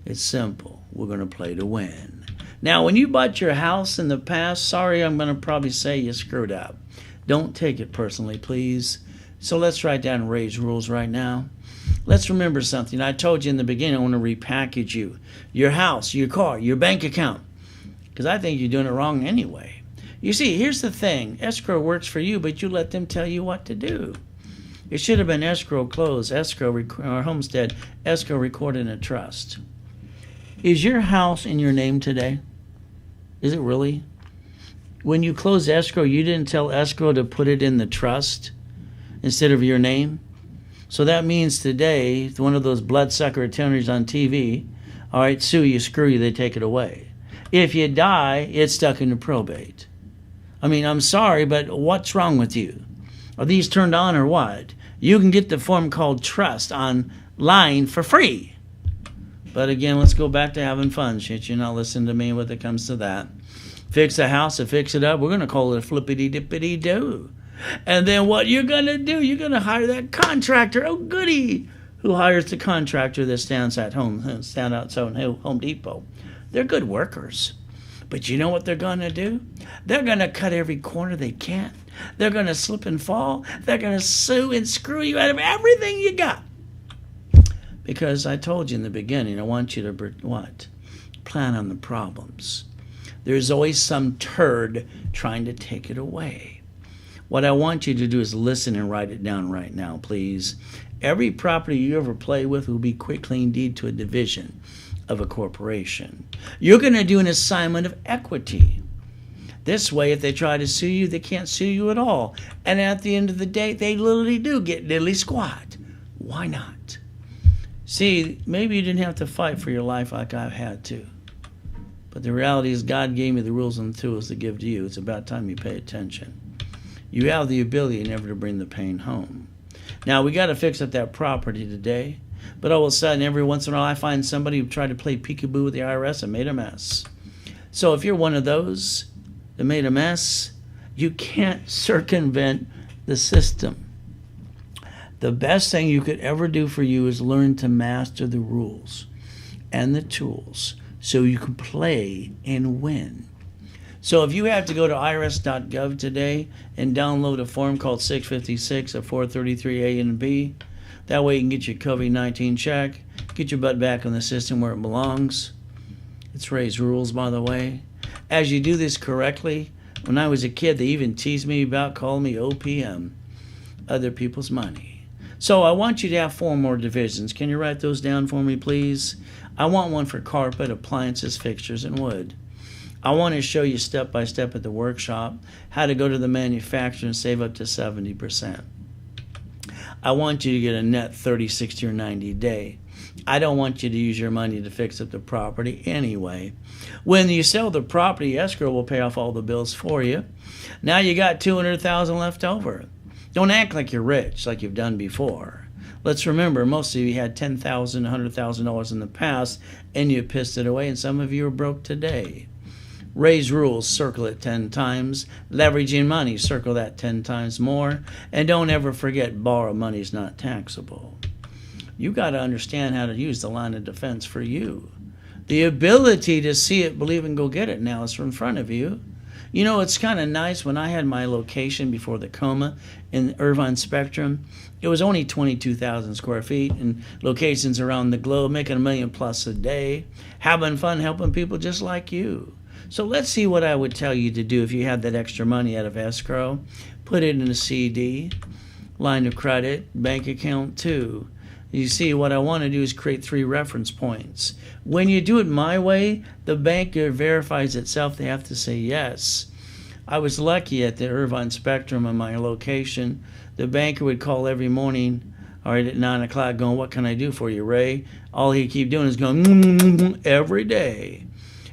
It's simple. We're going to play to win. Now, when you bought your house in the past, sorry, I'm going to probably say you screwed up. Don't take it personally, please. So let's write down Raise Rules right now. Let's remember something. I told you in the beginning, I want to repackage you. Your house, your car, your bank account. Because I think you're doing it wrong anyway. You see, here's the thing. Escrow works for you, but you let them tell you what to do. It should have been escrow closed, or homestead, escrow recorded in a trust. Is your house in your name today? Is it really? When you closed escrow, you didn't tell escrow to put it in the trust instead of your name? So that means today, one of those bloodsucker attorneys on TV, all right, sue you, screw you, they take it away. If you die, it's stuck into probate. I mean, I'm sorry, but what's wrong with you? Are these turned on or what? You can get the form called trust online for free. But again, let's go back to having fun. Shit, you're not listening to me when it comes to that. Fix a house or fix it up. We're going to call it a flippity-dippity-doo. And then what you're going to do, you're going to hire that contractor. Oh, goody. Who hires the contractor that stands outside Home Depot? They're good workers. But you know what they're going to do? They're going to cut every corner they can. They're going to slip and fall. They're going to sue and screw you out of everything you got. Because I told you in the beginning, I want you to, what? Plan on the problems. There's always some turd trying to take it away. What I want you to do is listen and write it down right now, please. Every property you ever play with will be quitclaim deed to a division of a corporation. You're going to do an assignment of equity. This way, if they try to sue you, they can't sue you at all. And at the end of the day, they literally do get diddly squat. Why not? See, maybe you didn't have to fight for your life like I've had to. But the reality is God gave me the rules and the tools to give to you. It's about time you pay attention. You have the ability never to bring the pain home. Now, we got to fix up that property today. But all of a sudden, every once in a while, I find somebody who tried to play peekaboo with the IRS and made a mess. So if you're one of those that made a mess, you can't circumvent the system. The best thing you could ever do for you is learn to master the rules and the tools so you can play and win. So if you have to go to irs.gov today and download a form called 656 of 433A and B, that way you can get your COVID-19 check, get your butt back in the system where it belongs. It's Raise Rules, by the way. As you do this correctly, when I was a kid, they even teased me about calling me OPM, other people's money. So I want you to have 4 more divisions. Can you write those down for me, please? I want one for carpet, appliances, fixtures, and wood. I want to show you step by step at the workshop how to go to the manufacturer and save up to 70%. I want you to get a net 30, 60, or 90 day. I don't want you to use your money to fix up the property anyway. When you sell the property, escrow will pay off all the bills for you. Now you got $200,000 left over. Don't act like you're rich like you've done before. Let's remember, most of you had $10,000, $100,000 in the past, and you pissed it away, and some of you are broke today. Raise Rules, circle it 10 times. Leveraging money, circle that 10 times more. And don't ever forget, borrow money is not taxable. You got to understand how to use the line of defense for you. The ability to see it, believe, and go get it now is in front of you. You know, it's kind of nice. When I had my location before the coma in Irvine Spectrum, it was only 22,000 square feet and locations around the globe, making $1 million plus a day, having fun, helping people just like you. So let's see what I would tell you to do if you had that extra money out of escrow. Put it in a CD, line of credit, bank account too. You see, what I want to do is create 3 reference points. When you do it my way, the banker verifies itself. They have to say yes. I was lucky at the Irvine Spectrum in my location. The banker would call every morning, all right, at 9 o'clock, going, "What can I do for you, Ray?" All he'd keep doing is going, every day.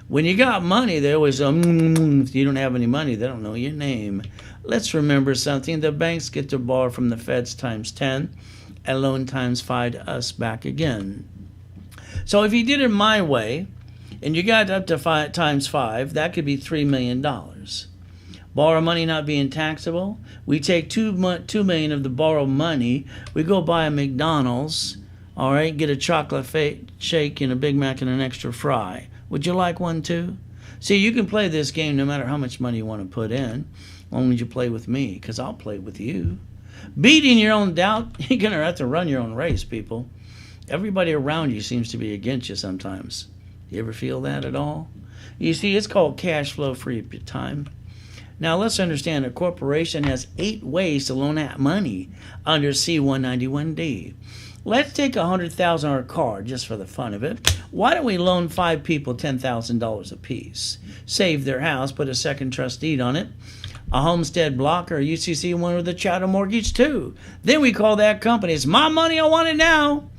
When you got money, they always, if you don't have any money, they don't know your name. Let's remember something. The banks get to borrow from the feds times 10 and loan times 5 to us back again. So if you did it my way and you got up to 5 times 5, that could be $3 million. Borrow money not being taxable. We take $2 million of the borrowed money. We go buy a McDonald's, all right, get a chocolate shake and a Big Mac and an extra fry. Would you like one too? See, you can play this game no matter how much money you want to put in, as long as you play with me, because I'll play with you. Beating your own doubt, you're going to have to run your own race, people. Everybody around you seems to be against you sometimes. You ever feel that at all? You see, it's called cash flow free time. Now, let's understand a corporation has 8 ways to loan out money under C-191D. Let's take a $100,000 car just for the fun of it. Why don't we loan 5 people $10,000 apiece? Save their house, put a second trust deed on it, a homestead block or a UCC one with a chattel mortgage too. Then we call that company. It's my money, I want it now.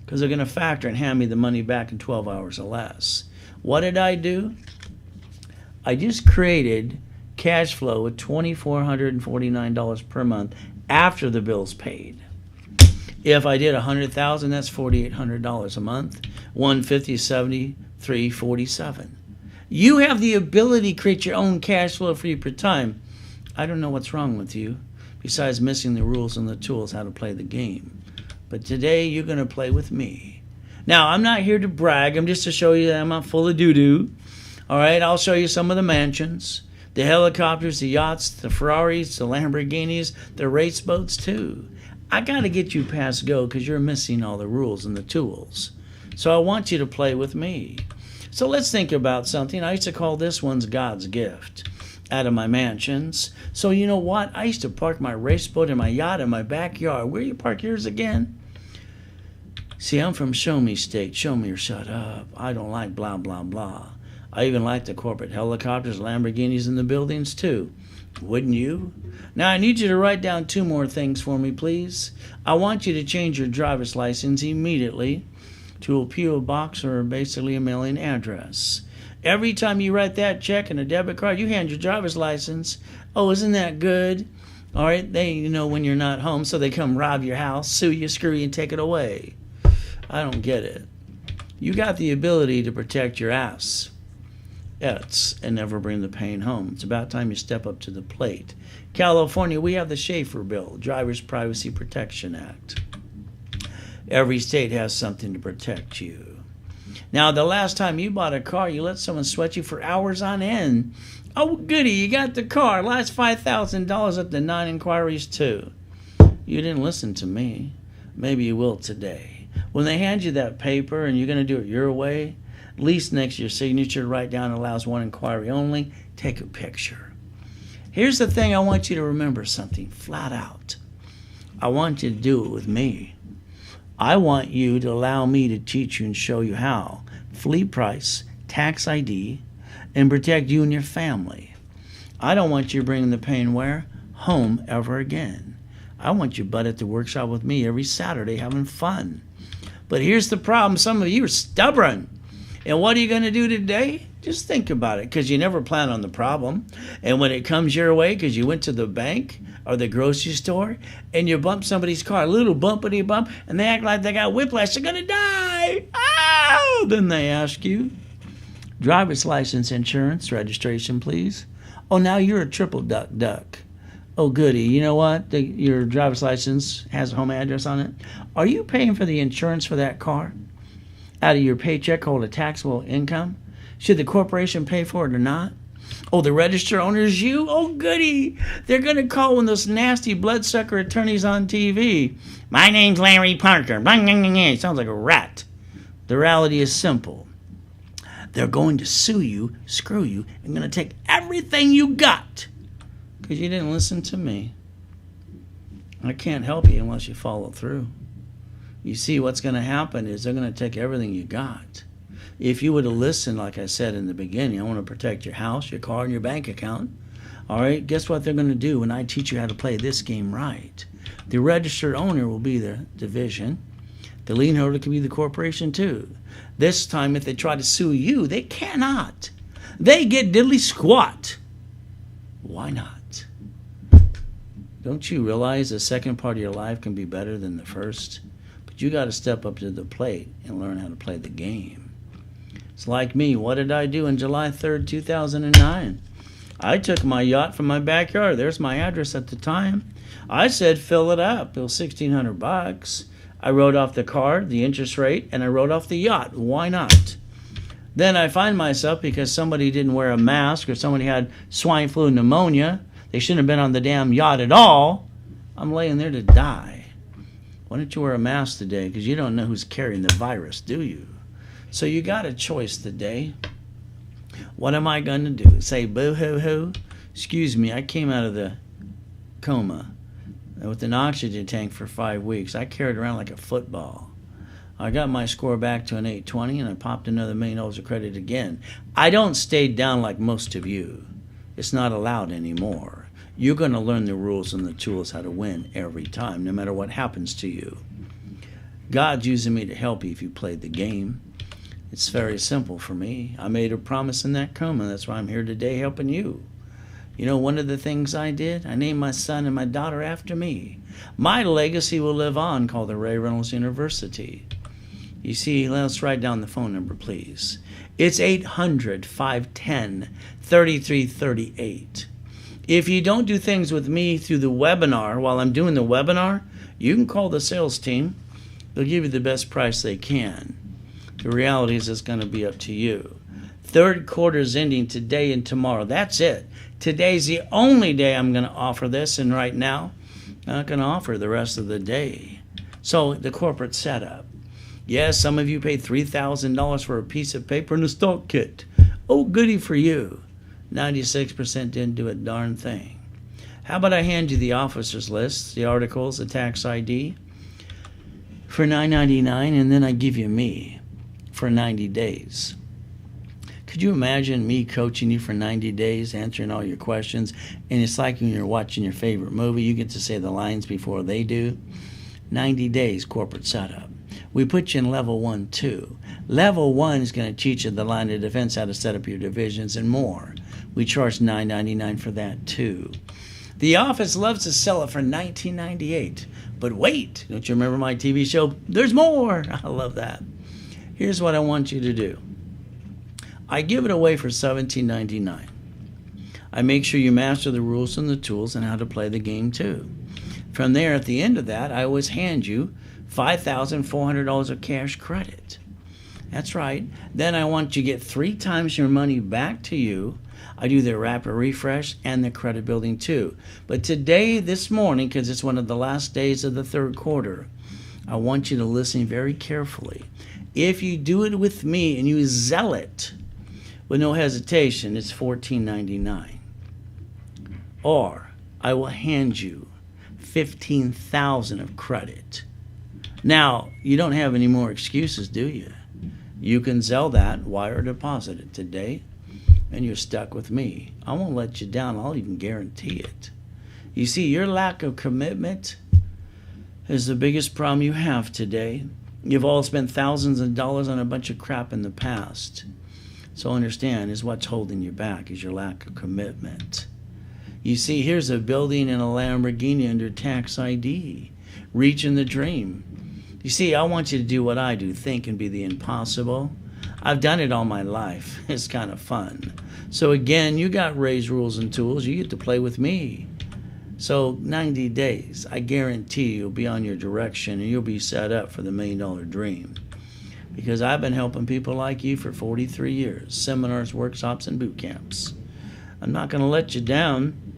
Because they're going to factor and hand me the money back in 12 hours or less. What did I do? I just created cash flow with $2,449 per month after the bill's paid. If I did $100,000, that's $4,800 a month. 150, 70, 347. You have the ability to create your own cash flow free per time. I don't know what's wrong with you, besides missing the rules and the tools how to play the game. But today you're going to play with me. Now, I'm not here to brag. I'm just to show you that I'm not full of doo-doo. All right, I'll show you some of the mansions, the helicopters, the yachts, the Ferraris, the Lamborghinis, the race boats too. I got to get you past go because you're missing all the rules and the tools. So I want you to play with me. So let's think about something. I used to call this one's God's gift out of my mansions. So you know what? I used to park my race boat and my yacht in my backyard. Where you park yours again? See, I'm from Show Me State. Show me or shut up. I don't like blah, blah, blah. I even like the corporate helicopters, Lamborghinis in the buildings too. Wouldn't you? Now I need you to write down 2 more things for me, please. I want you to change your driver's license immediately to a P.O. box or basically a mailing address. Every time you write that check and a debit card, you hand your driver's license. Oh, isn't that good? All right, they know when you're not home, so they come rob your house, sue you, screw you, and take it away. I don't get it. You got the ability to protect your ass and never bring the pain home. It's about time you step up to the plate. California, we have the Schaefer Bill, Driver's Privacy Protection Act. Every state has something to protect you. Now, the last time you bought a car, you let someone sweat you for hours on end. Oh, goody, you got the car. Last $5,000 up to 9 inquiries, too. You didn't listen to me. Maybe you will today. When they hand you that paper and you're going to do it your way, at least next to your signature, write down allows 1 inquiry only. Take a picture. Here's the thing. I want you to remember something flat out. I want you to do it with me. I want you to allow me to teach you and show you how. Fleet price, tax ID, and protect you and your family. I don't want you bringing the pain where? Home ever again. I want you butt at the workshop with me every Saturday having fun. But here's the problem. Some of you are stubborn. And what are you going to do today? Just think about it, because you never plan on the problem. And when it comes your way because you went to the bank or the grocery store and you bump somebody's car, a little bumpity bump, and they act like they got whiplash, they're going to die. Ow! Then they ask you, driver's license, insurance, registration, please. Oh, now you're a triple duck. Oh, goody. You know what? Your driver's license has a home address on it. Are you paying for the insurance for that car out of your paycheck called a taxable income? Should the corporation pay for it or not? Oh, the registered owner is you? Oh, goody. They're going to call one of those nasty bloodsucker attorneys on TV. My name's Larry Parker. It sounds like a rat. The reality is simple. They're going to sue you, screw you, and going to take everything you got because you didn't listen to me. I can't help you unless you follow through. You see, what's going to happen is they're going to take everything you got. If you would have listened, like I said in the beginning, I want to protect your house, your car, and your bank account. All right, guess what they're going to do when I teach you how to play this game right? The registered owner will be the division. The lien holder can be the corporation too. This time, if they try to sue you, they cannot. They get diddly squat. Why not? Don't you realize the second part of your life can be better than the first? But you got to step up to the plate and learn how to play the game. It's like me. What did I do on July 3rd, 2009? I took my yacht from my backyard. There's my address at the time. I said, fill it up. It was $1,600. I wrote off the car, the interest rate, and I wrote off the yacht. Why not? Then I find myself, because somebody didn't wear a mask or somebody had swine flu pneumonia, they shouldn't have been on the damn yacht at all. I'm laying there to die. Why don't you wear a mask today? Because you don't know who's carrying the virus, do you? So you got a choice today. What am I going to do? Say boo-hoo-hoo? Excuse me, I came out of the coma with an oxygen tank for 5 weeks. I carried around like a football. I got my score back to an 820, and I popped another $1 million of credit again. I don't stay down like most of you. It's not allowed anymore. You're going to learn the rules and the tools how to win every time, no matter what happens to you. God's using me to help you if you played the game. It's very simple for me. I made a promise in that coma. That's why I'm here today helping you. You know, one of the things I did, I named my son and my daughter after me. My legacy will live on, called the Reynolds University. You see, let's write down the phone number, please. It's 800-510-3338. If you don't do things with me through the webinar, while I'm doing the webinar, you can call the sales team. They'll give you the best price they can. The reality is it's going to be up to you. Third quarter is ending today and tomorrow. That's it. Today's the only day I'm going to offer this, and right now, I'm not going to offer the rest of the day. So, the corporate setup. Yes, some of you paid $3,000 for a piece of paper and a stock kit. Oh, goody for you. 96% didn't do a darn thing. How about I hand you the officers list, the articles, the tax ID for $9.99, and then I give you me for 90 days. Could you imagine me coaching you for 90 days, answering all your questions? And it's like when you're watching your favorite movie, you get to say the lines before they do. 90 days corporate setup. We put you in level 1, 2. Level 1 is going to teach you the line of defense, how to set up your divisions, and more. We charge $9.99 for that too. The office loves to sell it for $19.98. But wait, don't you remember my TV show? There's more. I love that. Here's what I want you to do. I give it away for $17.99. I make sure you master the rules and the tools and how to play the game too. From there, at the end of that, I always hand you $5,400 of cash credit. That's right. Then I want you to get 3 times your money back to you. I do the rapid refresh and the credit building too. But today, this morning, because it's one of the last days of the third quarter, I want you to listen very carefully. If you do it with me and you zeal it with no hesitation, it's $14.99. Or I will hand you $15,000 of credit. Now, you don't have any more excuses, do you? You can sell that, wire deposit it today, and you're stuck with me. I won't let you down. I'll even guarantee it. You see, your lack of commitment is the biggest problem you have today. You've all spent thousands of dollars on a bunch of crap in the past. So understand, is what's holding you back is your lack of commitment. You see, here's a building and a Lamborghini under tax ID, reaching the dream. You see, I want you to do what I do, think and be the impossible. I've done it all my life. It's kind of fun. So again, you got raised rules and tools. You get to play with me. So 90 days, I guarantee you'll be on your direction and you'll be set up for the $1 million dream. Because I've been helping people like you for 43 years, seminars, workshops, and boot camps. I'm not going to let you down.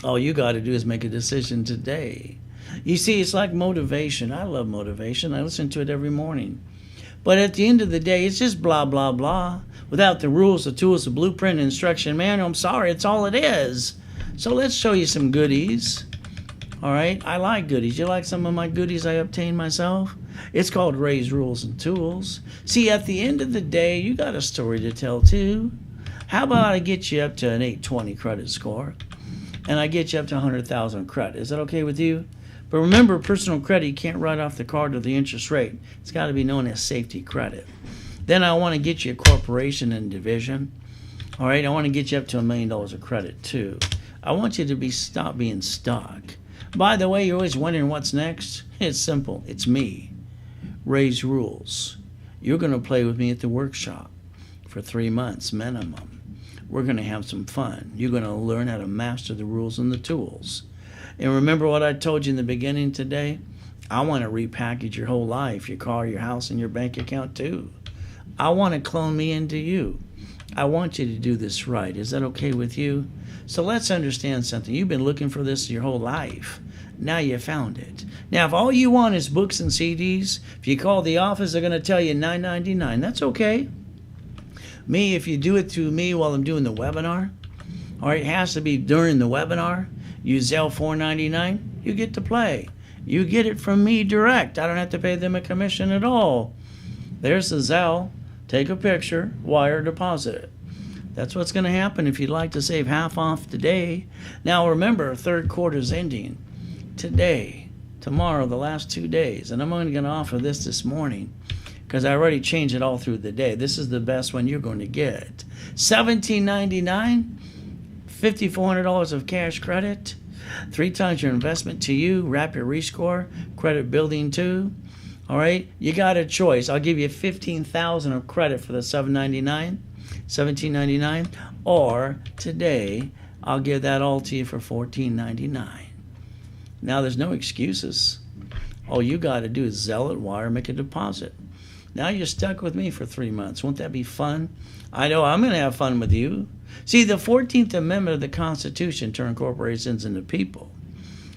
All you got to do is make a decision today. You see, it's like motivation. I love motivation. I listen to it every morning. But at the end of the day, it's just blah, blah, blah. Without the rules, the tools, the blueprint, instruction manual, I'm sorry, it's all it is. So let's show you some goodies. All right, I like goodies. You like some of my goodies I obtained myself? It's called Ray's Rules and Tools. See, at the end of the day, you got a story to tell too. How about I get you up to an 820 credit score, and I get you up to 100,000 credit? Is that okay with you? But remember, personal credit, you can't write off the card or the interest rate. It's got to be known as safety credit. Then I want to get you a corporation and division. All right, I want to get you up to $1 million of credit too. I want you to stop being stuck. By the way, you're always wondering what's next. It's simple. It's me. Ray's Rules. You're going to play with me at the workshop for 3 months minimum. We're going to have some fun. You're going to learn how to master the rules and the tools. And remember what I told you in the beginning today? I want to repackage your whole life, your car, your house, and your bank account too. I want to clone me into you. I want you to do this right. Is that okay with you? So let's understand something. You've been looking for this your whole life. Now you found it. Now, if all you want is books and CDs, if you call the office, they're going to tell you $9.99. That's okay. Me, if you do it through me while I'm doing the webinar, all right, it has to be during the webinar, you Zelle $4.99, you get to play. You get it from me direct. I don't have to pay them a commission at all. There's the Zelle. Take a picture, wire, deposit it. That's what's going to happen if you'd like to save half off today. Now remember, third quarter's ending today, tomorrow, the last 2 days. And I'm only going to offer this morning because I already changed it all through the day. This is the best one you're going to get. $17.99, $5,400 of cash credit, 3 times your investment to you, rapid rescore, credit building too. All right, you got a choice. I'll give you $15,000 of credit for the $17.99, or today I'll give that all to you for $14.99. Now there's no excuses. All you got to do is Zelle it, wire, make a deposit. Now you're stuck with me for 3 months. Won't that be fun? I know I'm going to have fun with you. See, the 14th Amendment of the Constitution turned corporations into people.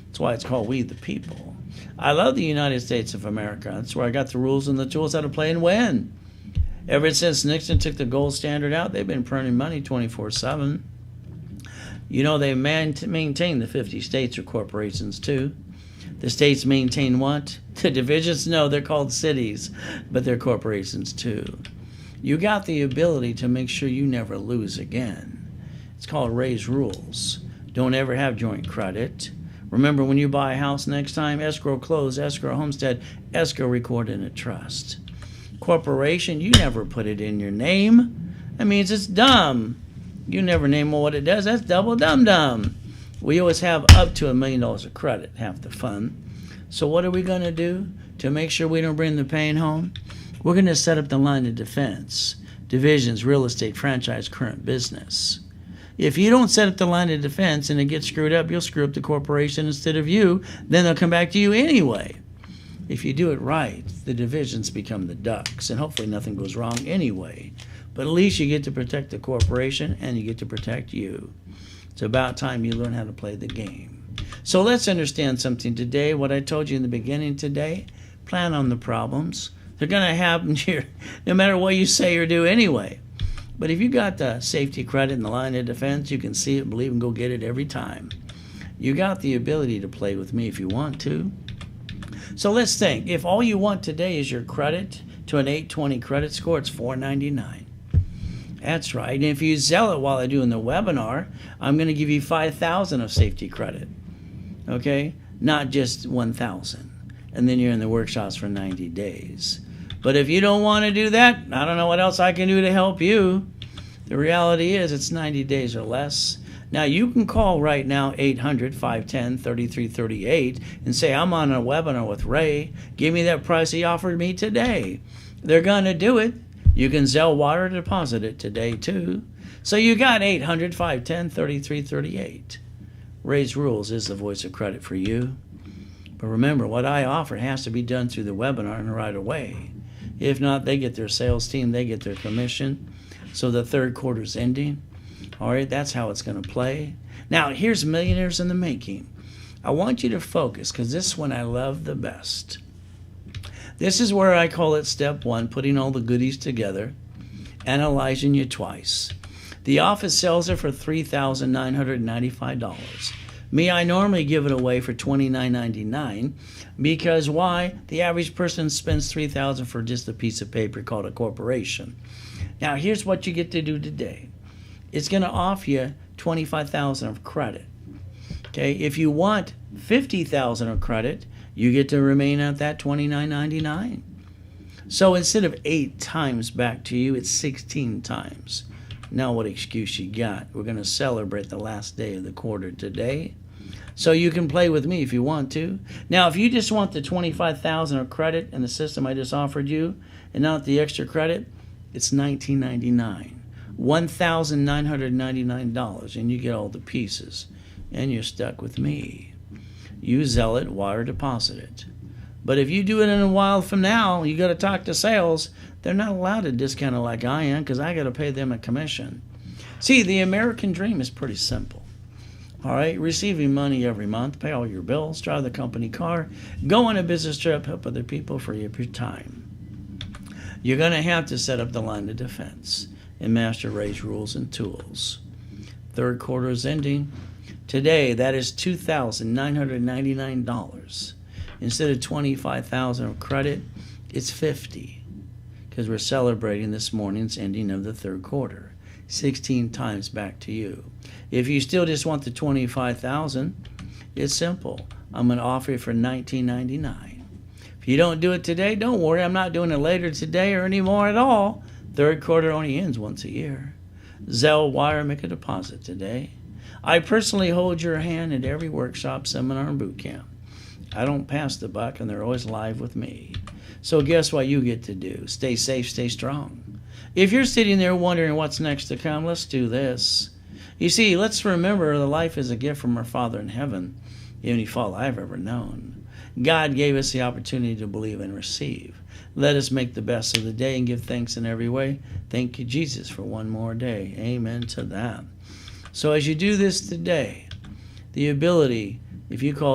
That's why it's called We the People. I love the United States of America. That's where I got the rules and the tools how to play and win. Ever since Nixon took the gold standard out, they've been printing money 24/7. You know, they maintain the 50 states or corporations too. The states maintain what? The divisions? No, they're called cities, but they're corporations too. You got the ability to make sure you never lose again. It's called Ray's Rules. Don't ever have joint credit. Remember, when you buy a house next time, escrow close, escrow homestead, escrow record in a trust. Corporation, you never put it in your name. That means it's dumb. You never name what it does. That's double dum-dum. We always have up to $1 million of credit, half the fun. So what are we going to do to make sure we don't bring the pain home? We're going to set up the line of defense, divisions, real estate, franchise, current business. If you don't set up the line of defense and it gets screwed up, you'll screw up the corporation instead of you. Then they'll come back to you anyway. If you do it right, the divisions become the ducks, and hopefully nothing goes wrong anyway. But at least you get to protect the corporation and you get to protect you. It's about time you learn how to play the game. So let's understand something today. What I told you in the beginning today, plan on the problems. They're going to happen here no matter what you say or do anyway. But if you got the safety credit and the line of defense, you can see it, believe, and go get it every time. You got the ability to play with me if you want to. So let's think. If all you want today is your credit to an 820 credit score, it's $4.99. That's right. And if you Zelle it while I'm doing the webinar, I'm going to give you $5,000 of safety credit. Okay? Not just $1,000. And then you're in the workshops for 90 days. But if you don't want to do that, I don't know what else I can do to help you. The reality is it's 90 days or less. Now, you can call right now 800-510-3338 and say, I'm on a webinar with Ray. Give me that price he offered me today. They're going to do it. You can Zelle wire deposit it today, too. So you got 800-510-3338. Ray's Rules is the voice of credit for you. But remember, what I offer has to be done through the webinar and right away. If not, they get their sales team, they get their commission. So the third quarter's ending. All right, that's how it's going to play. Now, here's Millionaires in the Making. I want you to focus, because this is one I love the best. This is where I call it step one, putting all the goodies together, analyzing you twice. The office sells it for $3,995. Me, I normally give it away for $29.99 because why? The average person spends $3,000 for just a piece of paper called a corporation. Now, here's what you get to do today. It's going to offer you $25,000 of credit. Okay, if you want $50,000 of credit, you get to remain at that $29.99. So instead of 8 times back to you, it's 16 times. Now what excuse you got? We're going to celebrate the last day of the quarter today. So you can play with me if you want to. Now, if you just want the $25,000 of credit in the system I just offered you, and not the extra credit, it's $19.99. $1,999, and you get all the pieces. And you're stuck with me. You sell it, wire deposit it. But if you do it in a while from now, you got to talk to sales. They're not allowed to discount it like I am because I got to pay them a commission. See, the American dream is pretty simple. All right, receiving money every month, pay all your bills, drive the company car, go on a business trip, help other people, free up your time. You're going to have to set up the line of defense and master Ray's rules and tools. Third quarter is ending. Today, that is $2,999. Instead of $25,000 of credit, it's $50,000 because we're celebrating this morning's ending of the third quarter. 16 times back to you. If you still just want the $25,000, it's simple. I'm going to offer it for $19.99. If you don't do it today, don't worry. I'm not doing it later today or anymore at all. Third quarter only ends once a year. Zelle, wire, make a deposit today. I personally hold your hand at every workshop, seminar, and boot camp. I don't pass the buck, and they're always live with me. So guess what you get to do? Stay safe, stay strong. If you're sitting there wondering what's next to come, let's do this. You see, let's remember that life is a gift from our Father in heaven, the only Father I've ever known. God gave us the opportunity to believe and receive. Let us make the best of the day and give thanks in every way. Thank you, Jesus, for one more day. Amen to that. So as you do this today, the ability, if you call